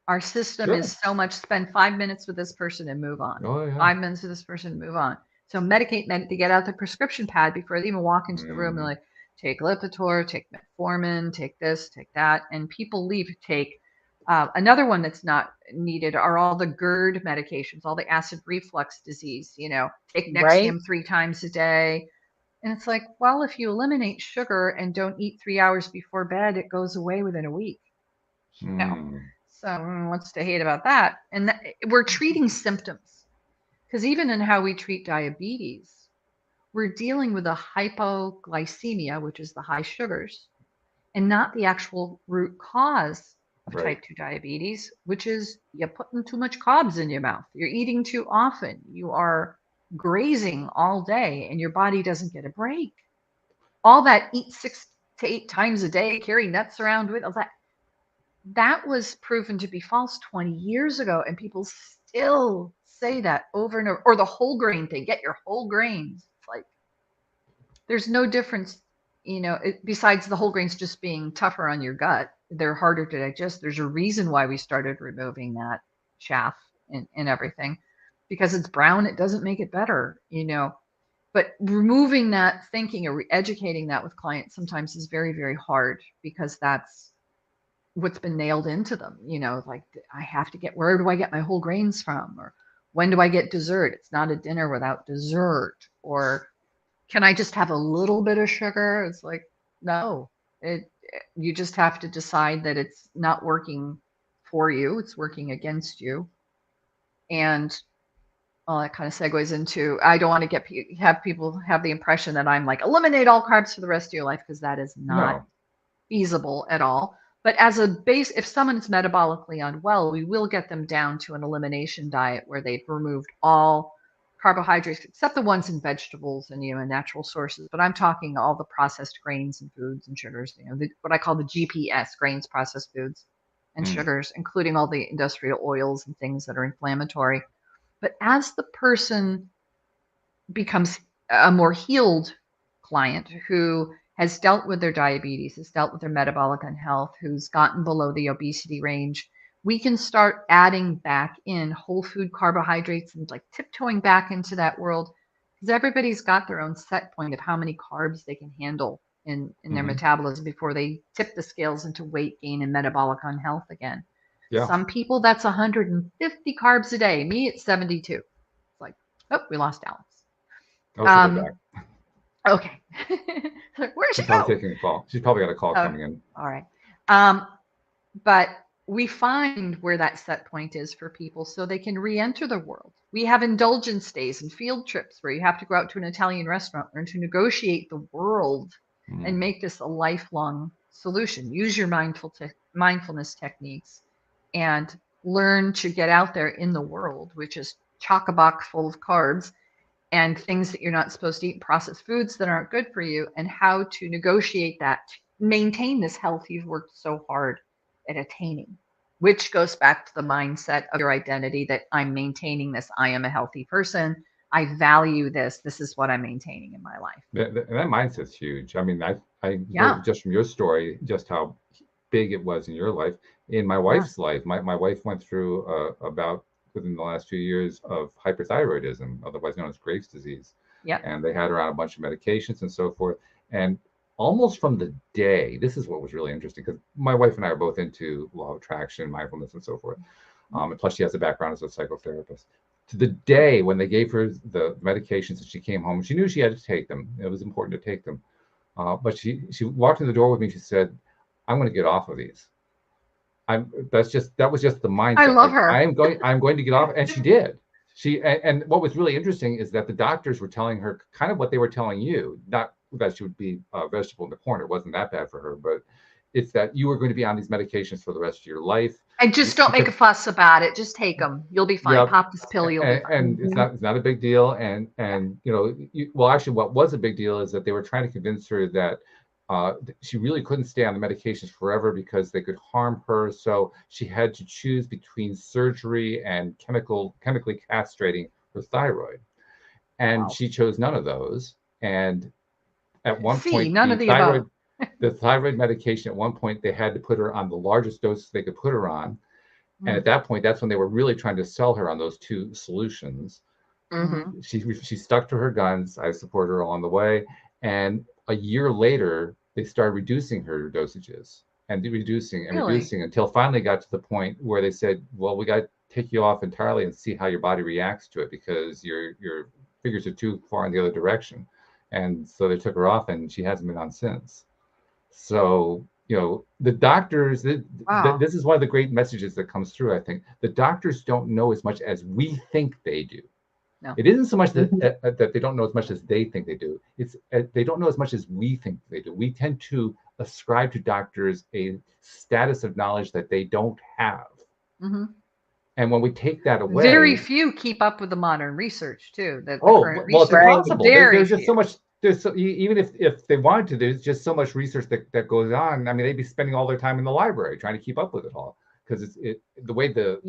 [SPEAKER 3] Our system is so much, spend 5 minutes with this person and move on.
[SPEAKER 2] Oh, yeah.
[SPEAKER 3] 5 minutes with this person and move on. So medicate, they get out the prescription pad before they even walk into the room. They're like, take Lipitor, take metformin, take this, take that. And people take another one that's not needed are all the GERD medications, all the acid reflux disease, take Nexium 3 times a day. And it's like, well, if you eliminate sugar and don't eat 3 hours before bed, it goes away within a week. So what's to hate about that? And we're treating symptoms, because even in how we treat diabetes, we're dealing with a hypoglycemia, which is the high sugars, and not the actual root cause of type 2 diabetes, which is you're putting too much carbs in your mouth. You're eating too often. You are grazing all day and your body doesn't get a break. All that eat 6 to 8 times a day, carry nuts around with all that was proven to be false 20 years ago, and people still say that over and over. Or the whole grain thing, get your whole grains. It's like, there's no difference, besides the whole grains just being tougher on your gut. They're harder to digest. There's a reason why we started removing that chaff and everything, because it's brown. It doesn't make it better, But removing that thinking or educating that with clients sometimes is very, very hard, because that's what's been nailed into them, like, I have to where do I get my whole grains from? Or when do I get dessert? It's not a dinner without dessert. Or can I just have a little bit of sugar? It's like, no, you just have to decide that it's not working for you. It's working against you. And all that kind of segues into, I don't want to have people have the impression that I'm like, eliminate all carbs for the rest of your life, because that is not feasible at all. But as a base, if someone is metabolically unwell, we will get them down to an elimination diet where they've removed all carbohydrates, except the ones in vegetables and, and natural sources. But I'm talking all the processed grains and foods and sugars, what I call the GPS, grains, processed foods and sugars, including all the industrial oils and things that are inflammatory. But as the person becomes a more healed client who has dealt with their diabetes, has dealt with their metabolic unhealth, who's gotten below the obesity range, we can start adding back in whole food carbohydrates and like tiptoeing back into that world, because everybody's got their own set point of how many carbs they can handle in their metabolism before they tip the scales into weight gain and metabolic unhealth again.
[SPEAKER 2] Yeah.
[SPEAKER 3] Some people, that's 150 carbs a day. Me, it's 72. It's like, oh, we lost Alex.
[SPEAKER 2] Oh, she'll be back.
[SPEAKER 3] Okay. Where'd she
[SPEAKER 2] She's probably
[SPEAKER 3] go?
[SPEAKER 2] taking a call. She's probably got a call coming in.
[SPEAKER 3] All right. But we find where that set point is for people so they can re-enter the world. We have indulgence days and field trips where you have to go out to an Italian restaurant, learn to negotiate the world and make this a lifelong solution. Use your mindfulness techniques and learn to get out there in the world, which is chock-a-block full of carbs and things that you're not supposed to eat, processed foods that aren't good for you, and how to negotiate that, maintain this health you've worked so hard at attaining, which goes back to the mindset of your identity that I'm maintaining this. I am a healthy person. I value this. This is what I'm maintaining in my life.
[SPEAKER 2] That mindset's huge. I mean, I know just from your story, just how big it was in your life. In my wife's life, my wife went through about within the last few years of hyperthyroidism, otherwise known as Graves' disease.
[SPEAKER 3] Yep.
[SPEAKER 2] And they had her on a bunch of medications and so forth. And almost from the day, this is what was really interesting, because my wife and I are both into law of attraction, mindfulness, and so forth. And plus, she has a background as a psychotherapist. To the day when they gave her the medications and she came home, she knew she had to take them. It was important to take them. But she walked in the door with me. She said, "I'm going to get off of these. That was just the mindset.
[SPEAKER 3] I love her.
[SPEAKER 2] I'm going to get off," and she did. And what was really interesting is that the doctors were telling her kind of what they were telling you, not that she would be a vegetable in the corner. It wasn't that bad for her, but it's that you were going to be on these medications for the rest of your life.
[SPEAKER 3] And just don't make a fuss about it. Just take them. You'll be fine. Yep. Pop this pill. You'll be fine.
[SPEAKER 2] And it's not a big deal. And actually, what was a big deal is that they were trying to convince her that she really couldn't stay on the medications forever because they could harm her. So she had to choose between surgery and chemically castrating her thyroid. And she chose none of those. And at one point,
[SPEAKER 3] none of the above.
[SPEAKER 2] The thyroid medication, at one point, they had to put her on the largest dose they could put her on. And at that point, that's when they were really trying to sell her on those two solutions. She stuck to her guns. I support her along the way. And a year later, they started reducing her dosages and reducing until finally got to the point where they said, well, we got to take you off entirely and see how your body reacts to it, because your figures are too far in the other direction. And so they took her off, and she hasn't been on since. So, the doctors, this is one of the great messages that comes through, I think. The doctors don't know as much as we think they do. No. It isn't so much that they don't know as much as they think they do. It's they don't know as much as we think they do. We tend to ascribe to doctors a status of knowledge that they don't have. And when we take that away,
[SPEAKER 3] very few keep up with the modern research too.
[SPEAKER 2] It's impossible. There's just so much. Even if they wanted to, there's just so much research that goes on. I mean, they'd be spending all their time in the library trying to keep up with it all, because the way the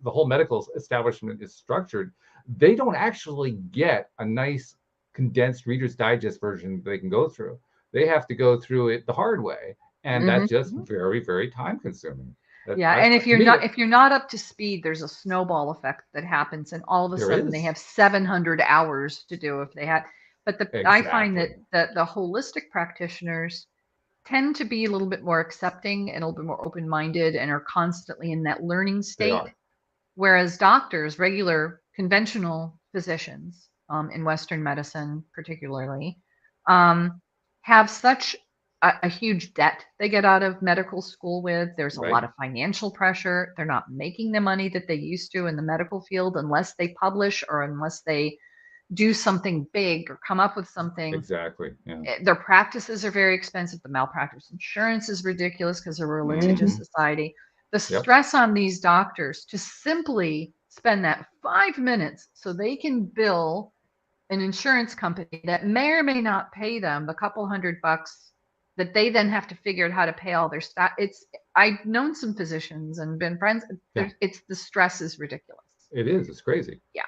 [SPEAKER 2] whole medical establishment is structured, they don't actually get a nice condensed Reader's Digest version they can go through. They have to go through it the hard way, and that's just very, very time consuming.
[SPEAKER 3] And if you're not up to speed, there's a snowball effect that happens, and all of a sudden they have 700 hours to do if they had. But I find that the holistic practitioners tend to be a little bit more accepting and a little bit more open-minded and are constantly in that learning state. Whereas doctors, regular conventional physicians in Western medicine particularly, have such a huge debt they get out of medical school with. There's a lot of financial pressure. They're not making the money that they used to in the medical field unless they publish or unless they do something big or come up with something.
[SPEAKER 2] Exactly. Yeah.
[SPEAKER 3] Their practices are very expensive. The malpractice insurance is ridiculous because they're a litigious society. The stress on these doctors to simply spend that 5 minutes so they can bill an insurance company that may or may not pay them the couple $100 that they then have to figure out how to pay all their staff. I've known some physicians and been friends. It's the stress is ridiculous.
[SPEAKER 2] It is. It's crazy.
[SPEAKER 3] Yeah.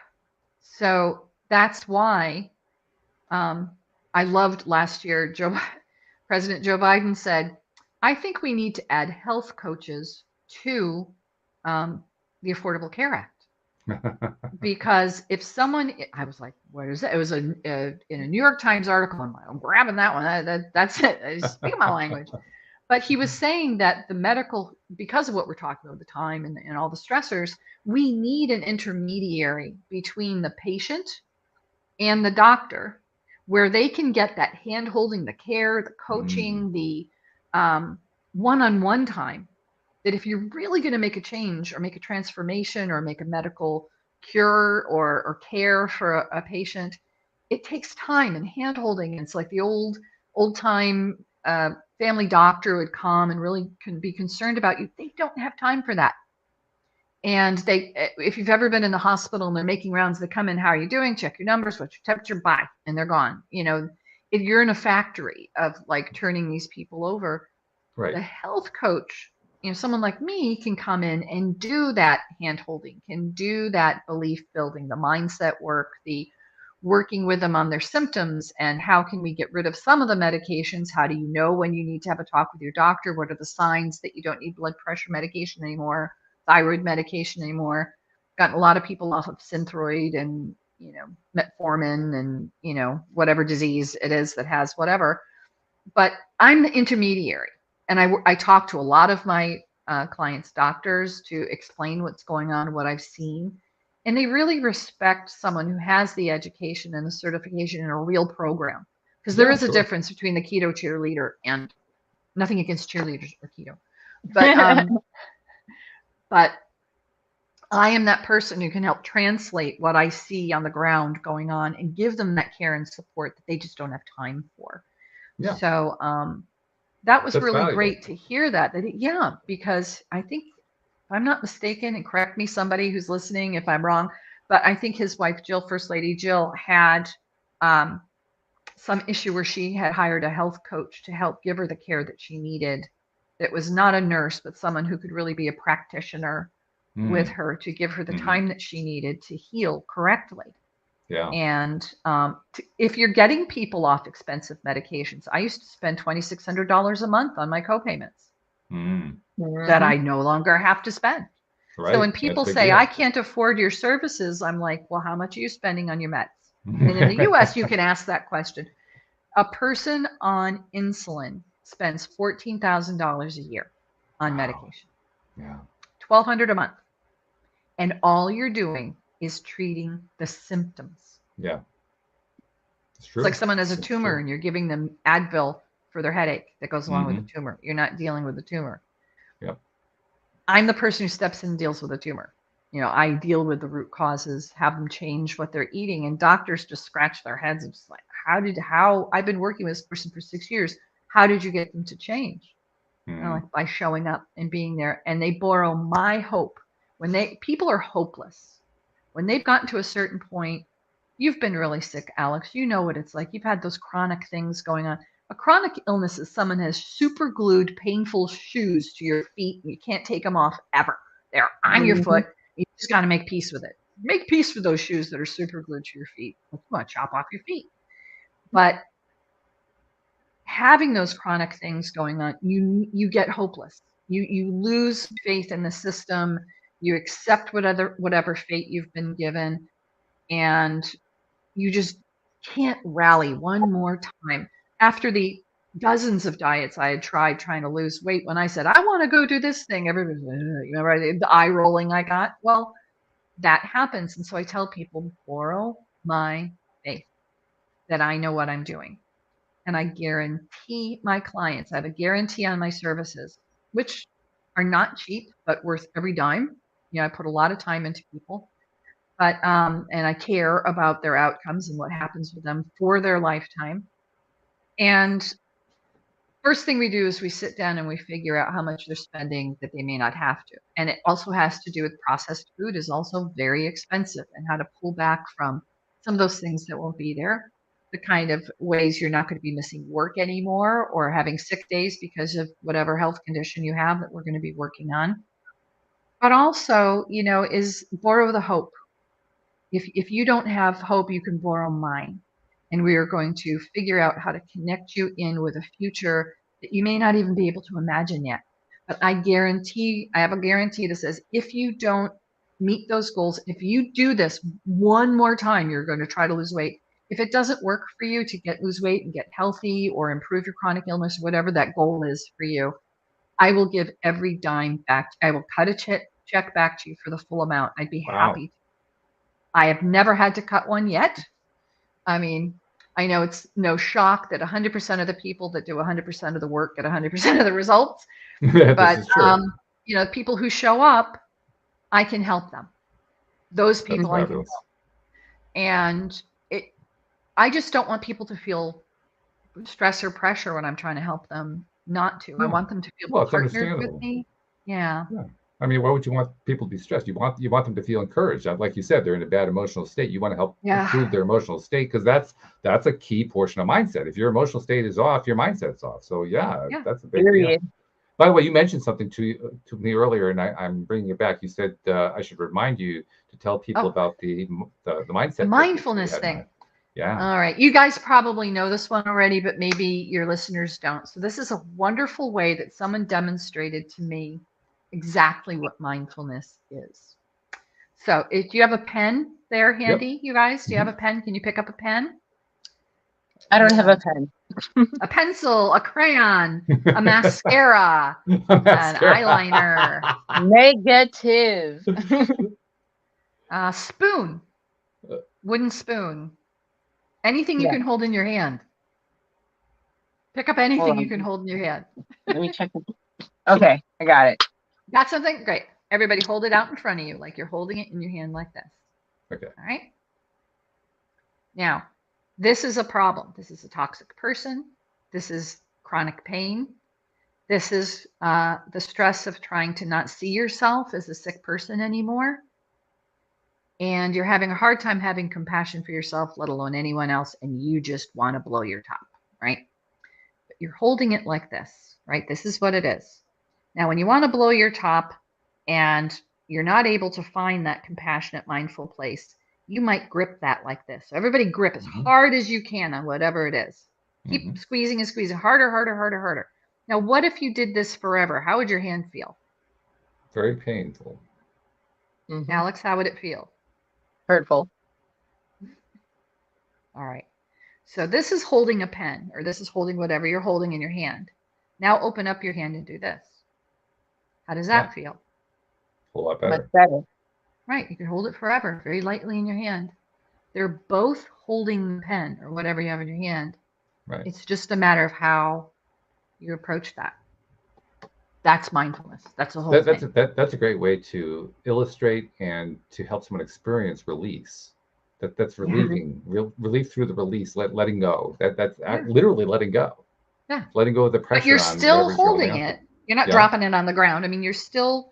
[SPEAKER 3] So that's why I loved last year, President Joe Biden said, I think we need to add health coaches to the Affordable Care Act. Because if someone, I was like, what is that? It was in a New York Times article. I'm grabbing that one. That's it. I speak my language. But he was saying that the medical, because of what we're talking about, the time and all the stressors, we need an intermediary between the patient and the doctor where they can get that hand holding, the care, the coaching, the one-on-one time. That if you're really going to make a change or make a transformation or make a medical cure or care for a patient, it takes time and hand holding. It's like the old time family doctor would come and really can be concerned about you. They don't have time for that. And if you've ever been in the hospital and they're making rounds, they come in, how are you doing? Check your numbers, what's your temperature, bye, and they're gone. If you're in a factory of like turning these people over,
[SPEAKER 2] Right.
[SPEAKER 3] the health coach, someone like me can come in and do that hand holding, can do that belief building, the mindset work, the working with them on their symptoms and how can we get rid of some of the medications? How do you know when you need to have a talk with your doctor? What are the signs that you don't need blood pressure medication anymore, thyroid medication anymore? Gotten a lot of people off of Synthroid and, metformin and, whatever disease it is that has whatever. But I'm the intermediary. And I talk to a lot of my clients' doctors to explain what's going on, what I've seen. And they really respect someone who has the education and the certification in a real program. Because there is a difference between the keto cheerleader and nothing against cheerleaders or keto. But I am that person who can help translate what I see on the ground going on and give them that care and support that they just don't have time for. Yeah. So that was really valuable. Great to hear that. Because I think, if I'm not mistaken, and correct me somebody who's listening if I'm wrong, but I think his wife Jill, First Lady Jill, had some issue where she had hired a health coach to help give her the care that she needed. That was not a nurse, but someone who could really be a practitioner with her to give her the time that she needed to heal correctly. Yeah. And if you're getting people off expensive medications, I used to spend $2,600 a month on my co-payments that I no longer have to spend. Right. So when people say, I can't afford your services, I'm like, well, how much are you spending on your meds? And in the US, you can ask that question. A person on insulin spends $14,000 a year on medication. Yeah. $1,200 a month. And all you're doing is treating the symptoms. Yeah. It's true. It's like someone has a tumor and you're giving them Advil for their headache that goes along with the tumor. You're not dealing with the tumor. Yep. I'm the person who steps in and deals with the tumor. I deal with the root causes, have them change what they're eating, and doctors just scratch their heads and just like, how I've been working with this person for 6 years. How did you get them to change? Like, by showing up and being there. And they borrow my hope. When people are hopeless, when they've gotten to a certain point, you've been really sick, Alex. You know what it's like. You've had those chronic things going on. A chronic illness is someone has super glued, painful shoes to your feet, and you can't take them off ever. They're on your foot. You just got to make peace with it. Make peace with those shoes that are super glued to your feet. You want to chop off your feet. But having those chronic things going on, you get hopeless. You lose faith in the system. You accept whatever fate you've been given, and you just can't rally one more time. After the dozens of diets I had tried trying to lose weight, when I said, I want to go do this thing, everybody's like, remember the eye rolling I got? Well, that happens. And so I tell people, borrow my faith that I know what I'm doing. And I guarantee my clients, I have a guarantee on my services, which are not cheap, but worth every dime. I put a lot of time into people, but and I care about their outcomes and what happens with them for their lifetime. And first thing we do is we sit down and we figure out how much they're spending that they may not have to. And it also has to do with processed food is also very expensive, and how to pull back from some of those things that won't be there. The kind of ways you're not going to be missing work anymore or having sick days because of whatever health condition you have that we're going to be working on. But also, is borrow the hope. If you don't have hope, you can borrow mine. And we are going to figure out how to connect you in with a future that you may not even be able to imagine yet. But I have a guarantee that says, if you don't meet those goals, if you do this one more time, you're going to try to lose weight. if it doesn't work for you to lose weight and get healthy or improve your chronic illness, whatever that goal is for you, I will give every dime back. I will cut a check back to you for the full amount. I'd be happy. I have never had to cut one yet. I mean, I know it's no shock that 100% of the people that do 100% of the work get 100% of the results. But, people who show up, I can help them. Those people I can help. And I just don't want people to feel stress or pressure when I'm trying to help them not to. I want them to feel partnered with me. Yeah.
[SPEAKER 2] I mean, why would you want people to be stressed? You want them to feel encouraged. Like you said, they're in a bad emotional state. You want to help improve their emotional state, because that's a key portion of mindset. If your emotional state is off, your mindset's off. So that's a big deal. By the way, you mentioned something to me earlier, and I'm bringing it back. You said I should remind you to tell people about the mindset.
[SPEAKER 3] The mindfulness thing.
[SPEAKER 2] Yeah.
[SPEAKER 3] All right. You guys probably know this one already, but maybe your listeners don't. So this is a wonderful way that someone demonstrated to me exactly what mindfulness is. So do you have a pen there handy, you guys? Do you have a pen? Can you pick up a pen?
[SPEAKER 4] I don't have a pen.
[SPEAKER 3] A pencil, a crayon, a mascara, an eyeliner.
[SPEAKER 4] Negative.
[SPEAKER 3] A spoon, wooden spoon. Anything you can hold in your hand. Pick up anything you can hold in your hand.
[SPEAKER 4] Let me check. Okay, I got it.
[SPEAKER 3] Got something? Great. Everybody hold it out in front of you like you're holding it in your hand like this.
[SPEAKER 2] Okay.
[SPEAKER 3] All right. Now, this is a problem. This is a toxic person. This is chronic pain. This is the stress of trying to not see yourself as a sick person anymore. And you're having a hard time having compassion for yourself, let alone anyone else, and you just want to blow your top, right? But you're holding it like this, right? This is what it is. Now, when you want to blow your top and you're not able to find that compassionate, mindful place, you might grip that like this. So everybody grip as hard as you can on whatever it is. Keep squeezing and squeezing harder, harder, harder, harder. Now, what if you did this forever? How would your hand feel?
[SPEAKER 2] Very painful.
[SPEAKER 3] Alex, how would it feel?
[SPEAKER 4] Hurtful.
[SPEAKER 3] All right. So this is holding a pen, or this is holding whatever you're holding in your hand. Now open up your hand and do this. How does that feel?
[SPEAKER 2] A lot better.
[SPEAKER 4] Much better.
[SPEAKER 3] Right. You can hold it forever, very lightly in your hand. They're both holding the pen or whatever you have in your hand.
[SPEAKER 2] Right.
[SPEAKER 3] It's just a matter of how you approach that. That's mindfulness. That's the whole thing.
[SPEAKER 2] That's a great way to illustrate and to help someone experience release. That's relieving, relief through the release, letting go. That's literally letting go.
[SPEAKER 3] Yeah.
[SPEAKER 2] Letting go of the pressure.
[SPEAKER 3] But you're still holding it. You're not dropping it on the ground. I mean, you're still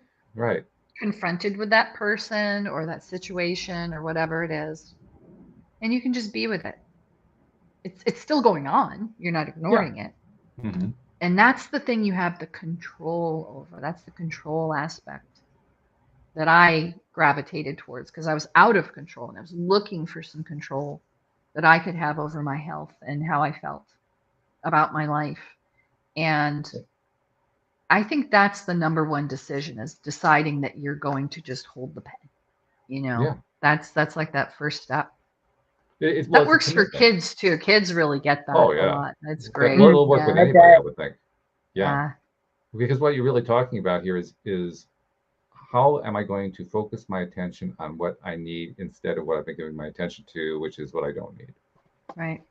[SPEAKER 3] confronted with that person or that situation or whatever it is. And you can just be with it. It's still going on. You're not ignoring it. And that's the thing you have the control over. That's the control aspect that I gravitated towards, because I was out of control and I was looking for some control that I could have over my health and how I felt about my life. And I think that's the number one decision, is deciding that you're going to just hold the pen. That's like that first step. That works for kids too. Kids really get that a lot. That's great.
[SPEAKER 2] It'll work with anybody, I would think. Yeah. Because what you're really talking about here is how am I going to focus my attention on what I need instead of what I've been giving my attention to, which is what I don't need.
[SPEAKER 3] Right.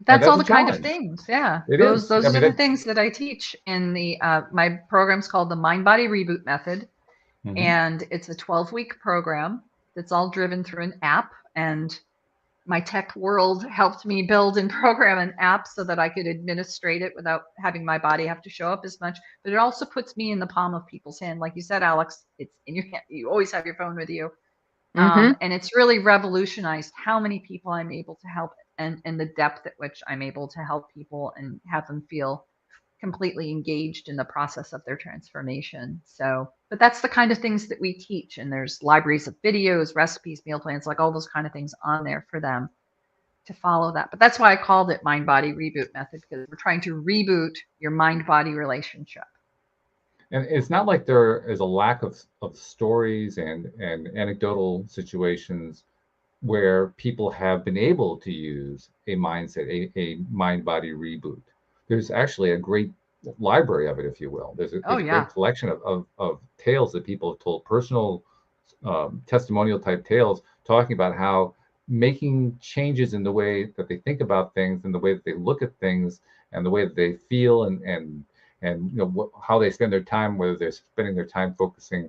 [SPEAKER 3] That's all the kind of things. Yeah. Those are the things that I teach in the my program's called the Mind Body Reboot Method. And it's a 12-week program that's all driven through an app. And my tech world helped me build and program an app so that I could administrate it without having my body have to show up as much. But it also puts me in the palm of people's hand. Like you said, Alex, it's in your hand. You always have your phone with you. And it's really revolutionized how many people I'm able to help and the depth at which I'm able to help people and have them feel completely engaged in the process of their transformation. So, but that's the kind of things that we teach. And there's libraries of videos, recipes, meal plans, like all those kind of things on there for them to follow that. But that's why I called it Mind Body Reboot Method, because we're trying to reboot your mind-body relationship.
[SPEAKER 2] And it's not like there is a lack of stories and anecdotal situations where people have been able to use a mindset, a mind-body reboot. There's actually a great library of it, if you will. There's a,
[SPEAKER 3] Oh
[SPEAKER 2] there's a
[SPEAKER 3] yeah.
[SPEAKER 2] great collection of tales that people have told, personal testimonial type tales, talking about how making changes in the way that they think about things and the way that they look at things and the way that they feel and you know how they spend their time, whether they're spending their time focusing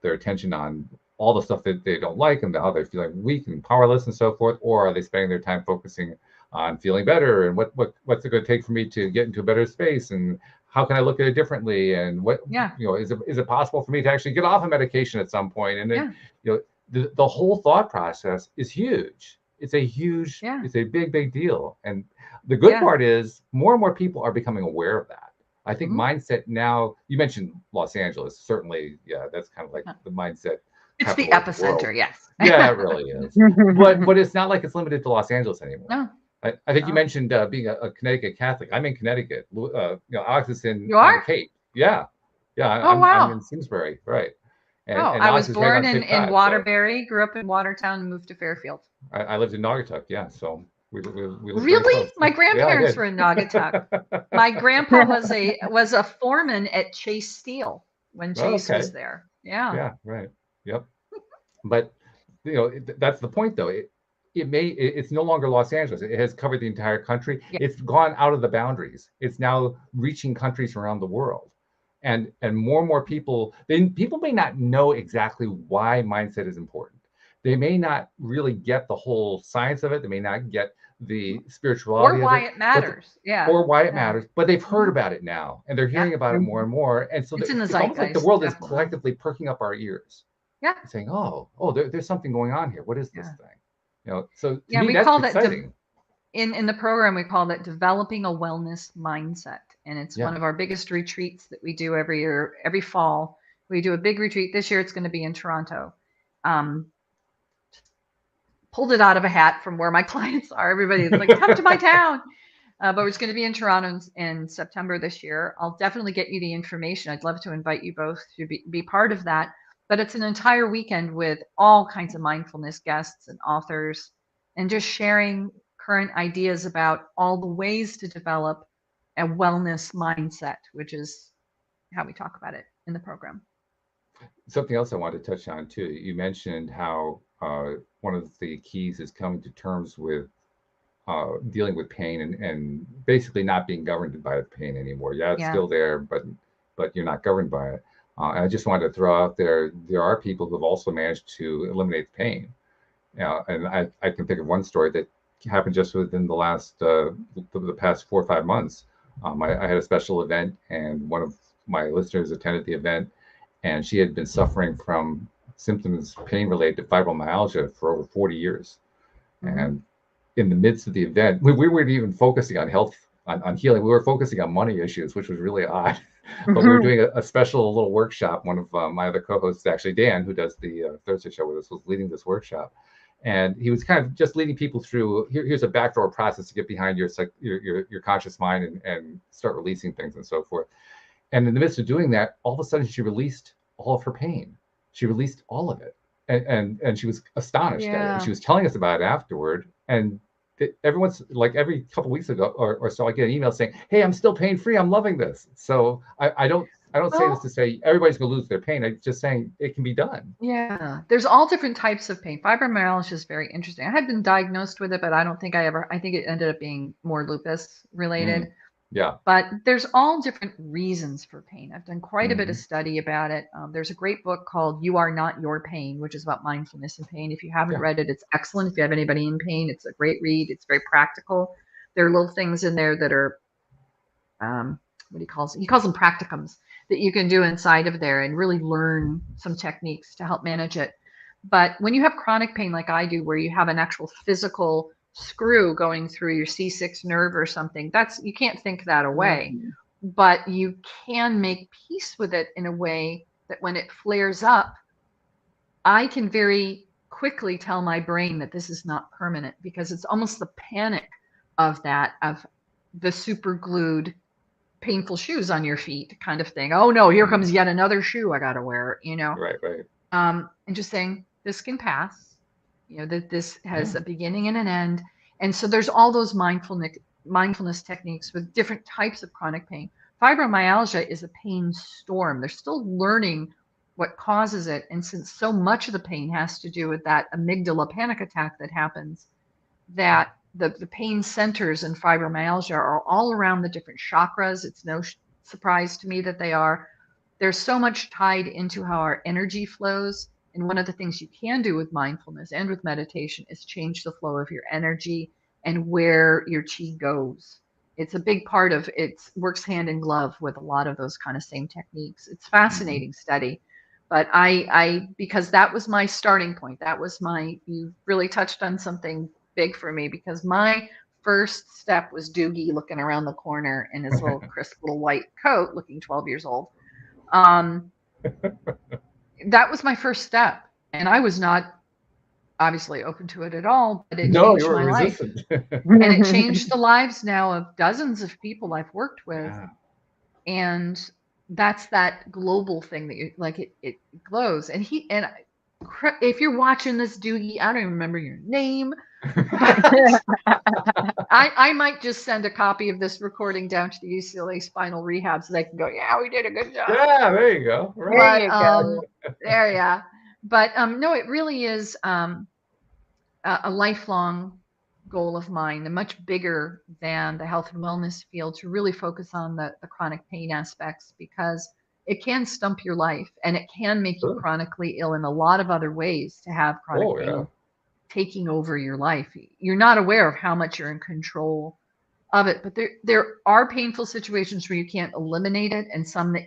[SPEAKER 2] their attention on all the stuff that they don't like and how they're feeling weak and powerless and so forth, or are they spending their time focusing on feeling better and what's it going to take for me to get into a better space, and how can I look at it differently, and what,
[SPEAKER 3] Yeah.
[SPEAKER 2] you know, is it possible for me to actually get off of medication at some point? And then,
[SPEAKER 3] Yeah.
[SPEAKER 2] you know, the whole thought process is huge. It's a huge,
[SPEAKER 3] Yeah.
[SPEAKER 2] it's a big deal. And the good
[SPEAKER 3] Yeah.
[SPEAKER 2] part is more and more people are becoming aware of that. I think
[SPEAKER 3] Mhm.
[SPEAKER 2] mindset now, you mentioned Los Angeles, certainly, yeah, that's kind of like the mindset
[SPEAKER 3] It's the
[SPEAKER 2] capital of the world.
[SPEAKER 3] epicenter, yes.
[SPEAKER 2] Yeah, it really is. But it's not like it's limited to Los Angeles anymore.
[SPEAKER 3] No.
[SPEAKER 2] I think you
[SPEAKER 3] No.
[SPEAKER 2] mentioned being a Connecticut Catholic. I'm in Connecticut. You know, Alex is on
[SPEAKER 3] You are?
[SPEAKER 2] the Cape. Yeah, yeah.
[SPEAKER 3] Oh
[SPEAKER 2] I'm
[SPEAKER 3] wow.
[SPEAKER 2] in Simsbury, right?
[SPEAKER 3] Oh,
[SPEAKER 2] And
[SPEAKER 3] I
[SPEAKER 2] Alex
[SPEAKER 3] was
[SPEAKER 2] is right
[SPEAKER 3] born
[SPEAKER 2] on
[SPEAKER 3] in
[SPEAKER 2] Cape Cod. So
[SPEAKER 3] Waterbury, grew up in Watertown, and moved to Fairfield.
[SPEAKER 2] I lived in Naugatuck. Yeah, so we live very
[SPEAKER 3] Really?
[SPEAKER 2] close.
[SPEAKER 3] My
[SPEAKER 2] Yeah, I
[SPEAKER 3] grandparents
[SPEAKER 2] did.
[SPEAKER 3] were in Naugatuck. My grandpa was a foreman at Chase Steel when
[SPEAKER 2] Oh,
[SPEAKER 3] Chase
[SPEAKER 2] okay.
[SPEAKER 3] was there. Yeah.
[SPEAKER 2] Yeah, right. Yep. But you know, that's the point, though. It's no longer Los Angeles. It has covered the entire country.
[SPEAKER 3] Yeah.
[SPEAKER 2] It's gone out of the boundaries. It's now reaching countries around the world, and more and more people. People may not know exactly why mindset is important. They may not really get the whole science of it. They may not get the spirituality
[SPEAKER 3] Or
[SPEAKER 2] of
[SPEAKER 3] why
[SPEAKER 2] it,
[SPEAKER 3] it matters. Yeah.
[SPEAKER 2] or why it
[SPEAKER 3] Yeah.
[SPEAKER 2] matters. But they've heard
[SPEAKER 3] Mhm.
[SPEAKER 2] about it now, and they're hearing
[SPEAKER 3] Yeah.
[SPEAKER 2] about it more and more. And so
[SPEAKER 3] It's in the
[SPEAKER 2] it's almost like the
[SPEAKER 3] zeitgeist,
[SPEAKER 2] world is
[SPEAKER 3] definitely.
[SPEAKER 2] collectively perking up our ears,
[SPEAKER 3] Yeah.
[SPEAKER 2] saying, "Oh, there's something going on here. What is this
[SPEAKER 3] Yeah.
[SPEAKER 2] thing?" You know. So to
[SPEAKER 3] Yeah,
[SPEAKER 2] me,
[SPEAKER 3] we
[SPEAKER 2] that's
[SPEAKER 3] call that
[SPEAKER 2] exciting.
[SPEAKER 3] in the program we call that developing a wellness mindset, and it's
[SPEAKER 2] Yeah.
[SPEAKER 3] one of our biggest retreats that we do every year, every fall. We do a big retreat. This year it's going to be in Toronto. Pulled it out of a hat from where my clients are. Everybody's like, come to my town. But it's going to be in Toronto in September this year. I'll definitely get you the information. I'd love to invite you both to be part of that. But it's an entire weekend with all kinds of mindfulness guests and authors, and just sharing current ideas about all the ways to develop a wellness mindset, which is how we talk about it in the program.
[SPEAKER 2] Something else I wanted to touch on too. You mentioned how one of the keys is coming to terms with dealing with pain and basically not being governed by the pain anymore. Yeah, it's
[SPEAKER 3] Yeah.
[SPEAKER 2] still there, but you're not governed by it. And I just wanted to throw out there are people who have also managed to eliminate the pain. And I can think of one story that happened just within the last the past 4 or 5 months. I had a special event, and one of my listeners attended the event, and she had been suffering from symptoms, pain related to fibromyalgia for over 40 years.
[SPEAKER 3] Mhm.
[SPEAKER 2] And in the midst of the event, we weren't even focusing on health, on healing. We were focusing on money issues, which was really odd. But we were doing a special little workshop. One of my other co-hosts, actually Dan, who does the Thursday show with us, was leading this workshop. And he was kind of just leading people through, here's a backdoor process to get behind your conscious mind and start releasing things and so forth. And in the midst of doing that, all of a sudden she released all of her pain. She released all of it. And she was astonished at it.
[SPEAKER 3] Yeah.
[SPEAKER 2] And she was telling us about it afterward. And everyone's like, every couple of weeks ago or so, I get an email saying, "Hey, I'm still pain free. I'm loving this." So I don't say this to say everybody's going to lose their pain. I'm just saying it can be done.
[SPEAKER 3] Yeah, there's all different types of pain. Fibromyalgia is very interesting. I had been diagnosed with it, but I don't think I think it ended up being more lupus related.
[SPEAKER 2] Yeah.
[SPEAKER 3] But there's all different reasons for pain. I've done quite a bit of
[SPEAKER 2] Mhm.
[SPEAKER 3] study about it. There's a great book called You Are Not Your Pain, which is about mindfulness and pain. If you haven't
[SPEAKER 2] Yeah.
[SPEAKER 3] read it, it's excellent. If you have anybody in pain, it's a great read. It's very practical. There are little things in there that are what he calls them practicums that you can do inside of there and really learn some techniques to help manage it. But when you have chronic pain like I do, where you have an actual physical screw going through your C6 nerve or something, you can't think that away. But you can make peace with it in a way that when it flares up, I can very quickly tell my brain that this is not permanent, because it's almost the panic of the super glued painful shoes on your feet kind of thing. Oh no, here comes yet another shoe I got to wear,
[SPEAKER 2] Right.
[SPEAKER 3] and just saying this can pass. that this has a beginning and an end. And so there's all those mindfulness techniques with different types of chronic pain. Fibromyalgia is a pain storm. They're still learning what causes it. And since so much of the pain has to do with that amygdala panic attack that happens, that the pain centers in fibromyalgia are all around the different chakras. It's no surprise to me that they are. There's so much tied into how our energy flows. And one of the things you can do with mindfulness and with meditation is change the flow of your energy and where your chi goes. It's a big part of it, works hand in glove with a lot of those kind of same techniques. It's fascinating study. But I because that was my starting point. That was you really touched on something big for me, because my first step was Doogie looking around the corner in his little crisp little white coat, looking 12 years old. That was my first step, and I was not obviously open to it at all, but it changed my life. And it changed the lives now of dozens of people I've worked with. Yeah. And that's that global thing that you like, it glows. And if you're watching this, Doogie, I don't even remember your name. I might just send a copy of this recording down to the UCLA spinal rehab so they can go, yeah, we did a good job.
[SPEAKER 2] Yeah, there you go.
[SPEAKER 3] Right. There you go. There, yeah. But no, it really is a lifelong goal of mine, and much bigger than the health and wellness field, to really focus on the chronic pain aspects, because it can stump your life and it can make you chronically ill in a lot of other ways, to have chronic pain taking over your life. You're not aware of how much you're in control of it, but there are painful situations where you can't eliminate it, and some that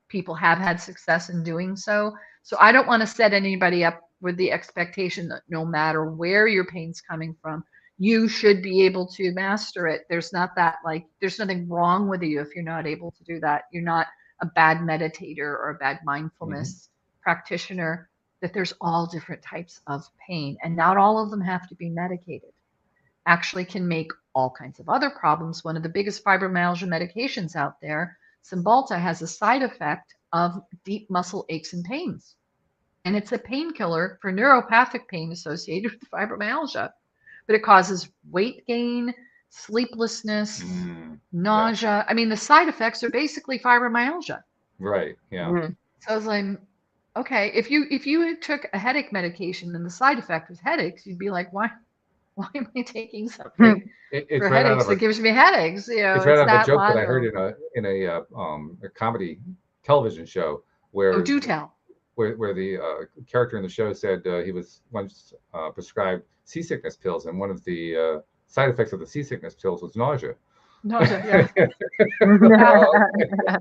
[SPEAKER 3] people have had success in doing so. So I don't want to set anybody up with the expectation that no matter where your pain's coming from, you should be able to master it. There's nothing wrong with you if you're not able to do that. You're not a bad meditator or a bad mindfulness practitioner. That there's all different types of pain, and not all of them have to be medicated. Actually can make all kinds of other problems. One of the biggest fibromyalgia medications out there, Cymbalta, has a side effect of deep muscle aches and pains. And it's a painkiller for neuropathic pain associated with fibromyalgia. But it causes weight gain, sleeplessness, nausea. Yeah. I mean, the side effects are basically fibromyalgia.
[SPEAKER 2] Right. Yeah.
[SPEAKER 3] So I was like, okay, if you took a headache medication and the side effect was headaches, you'd be like, why am I taking something for headaches that gives me headaches?
[SPEAKER 2] It's right out of a joke that I heard in a comedy television show where
[SPEAKER 3] do tell.
[SPEAKER 2] Where the character in the show said he was once prescribed seasickness pills, and one of the side effects of the seasickness pills was nausea.
[SPEAKER 3] Nausea, yeah.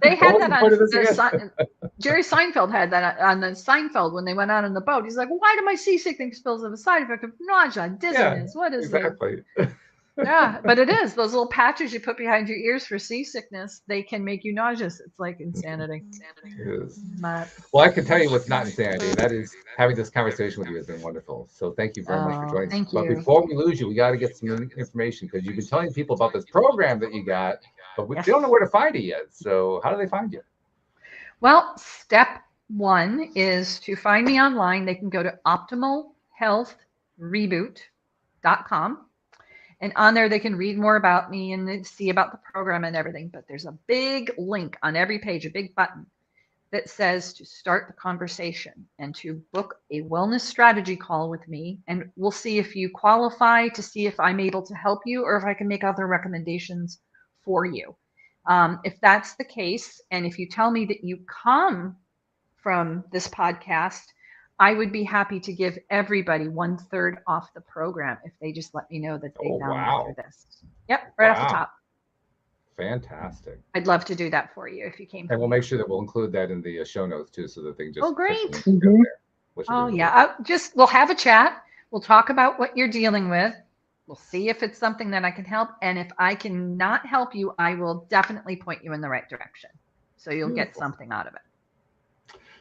[SPEAKER 3] They had that on Jerry Seinfeld had that on the Seinfeld when they went out on the boat. He's like, why do my seasickness pills have a side effect of nausea, dizziness? What is
[SPEAKER 2] exactly.
[SPEAKER 3] it? Yeah, but it is. Those little patches you put behind your ears for seasickness, they can make you nauseous. It's like insanity.
[SPEAKER 2] It is. Well, I can tell you what's not insanity, and that is having this conversation with you has been wonderful. So thank you very much for joining us.
[SPEAKER 3] Thank
[SPEAKER 2] you.
[SPEAKER 3] But
[SPEAKER 2] before we lose you, we got to get some information, because you've been telling people about this program that you got, but they don't know where to find it yet. So how do they find you?
[SPEAKER 3] Well, step one is to find me online. They can go to optimalhealthreboot.com. And on there, they can read more about me and see about the program and everything. But there's a big link on every page, a big button that says to start the conversation and to book a wellness strategy call with me. And we'll see if you qualify, to see if I'm able to help you or if I can make other recommendations for you. If that's the case, and if you tell me that you come from this podcast, I would be happy to give everybody 1/3 off the program if they just let me know that they found through this. Yep, right off the top.
[SPEAKER 2] Fantastic.
[SPEAKER 3] I'd love to do that for you if you came.
[SPEAKER 2] And we'll make sure that we'll include that in the show notes too, so that they can just.
[SPEAKER 3] Oh, great.
[SPEAKER 2] Yeah.
[SPEAKER 3] We'll have a chat. We'll talk about what you're dealing with. We'll see if it's something that I can help. And if I cannot help you, I will definitely point you in the right direction. So you'll get something out of it.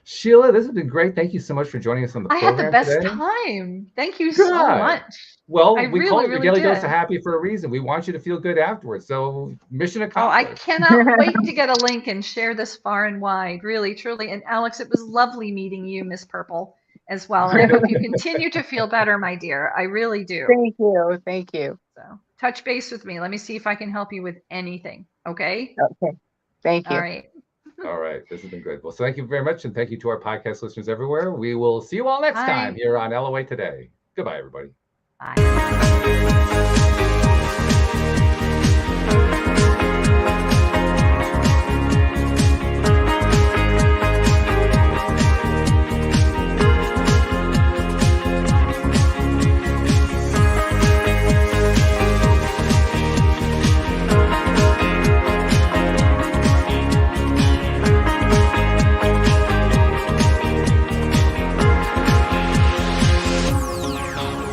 [SPEAKER 2] Sheila, this has been great. Thank you so much for joining us on the program.
[SPEAKER 3] I had the best time. Thank you so much.
[SPEAKER 2] Well, we call it your Daily Dose of Happy for a reason. We want you to feel good afterwards. So mission accomplished.
[SPEAKER 3] Oh, I cannot wait to get a link and share this far and wide. Really, truly. And Alex, it was lovely meeting you, Miss Purple. as well. And I hope you continue to feel better, my dear. I really do.
[SPEAKER 4] Thank you. Thank you.
[SPEAKER 3] So touch base with me. Let me see if I can help you with anything. Okay.
[SPEAKER 4] Okay. Thank you.
[SPEAKER 3] All right.
[SPEAKER 2] All right. This has been good. Well, so thank you very much. And thank you to our podcast listeners everywhere. We will see you all next
[SPEAKER 3] Bye.
[SPEAKER 2] time here on LOA Today. Goodbye, everybody.
[SPEAKER 3] Bye.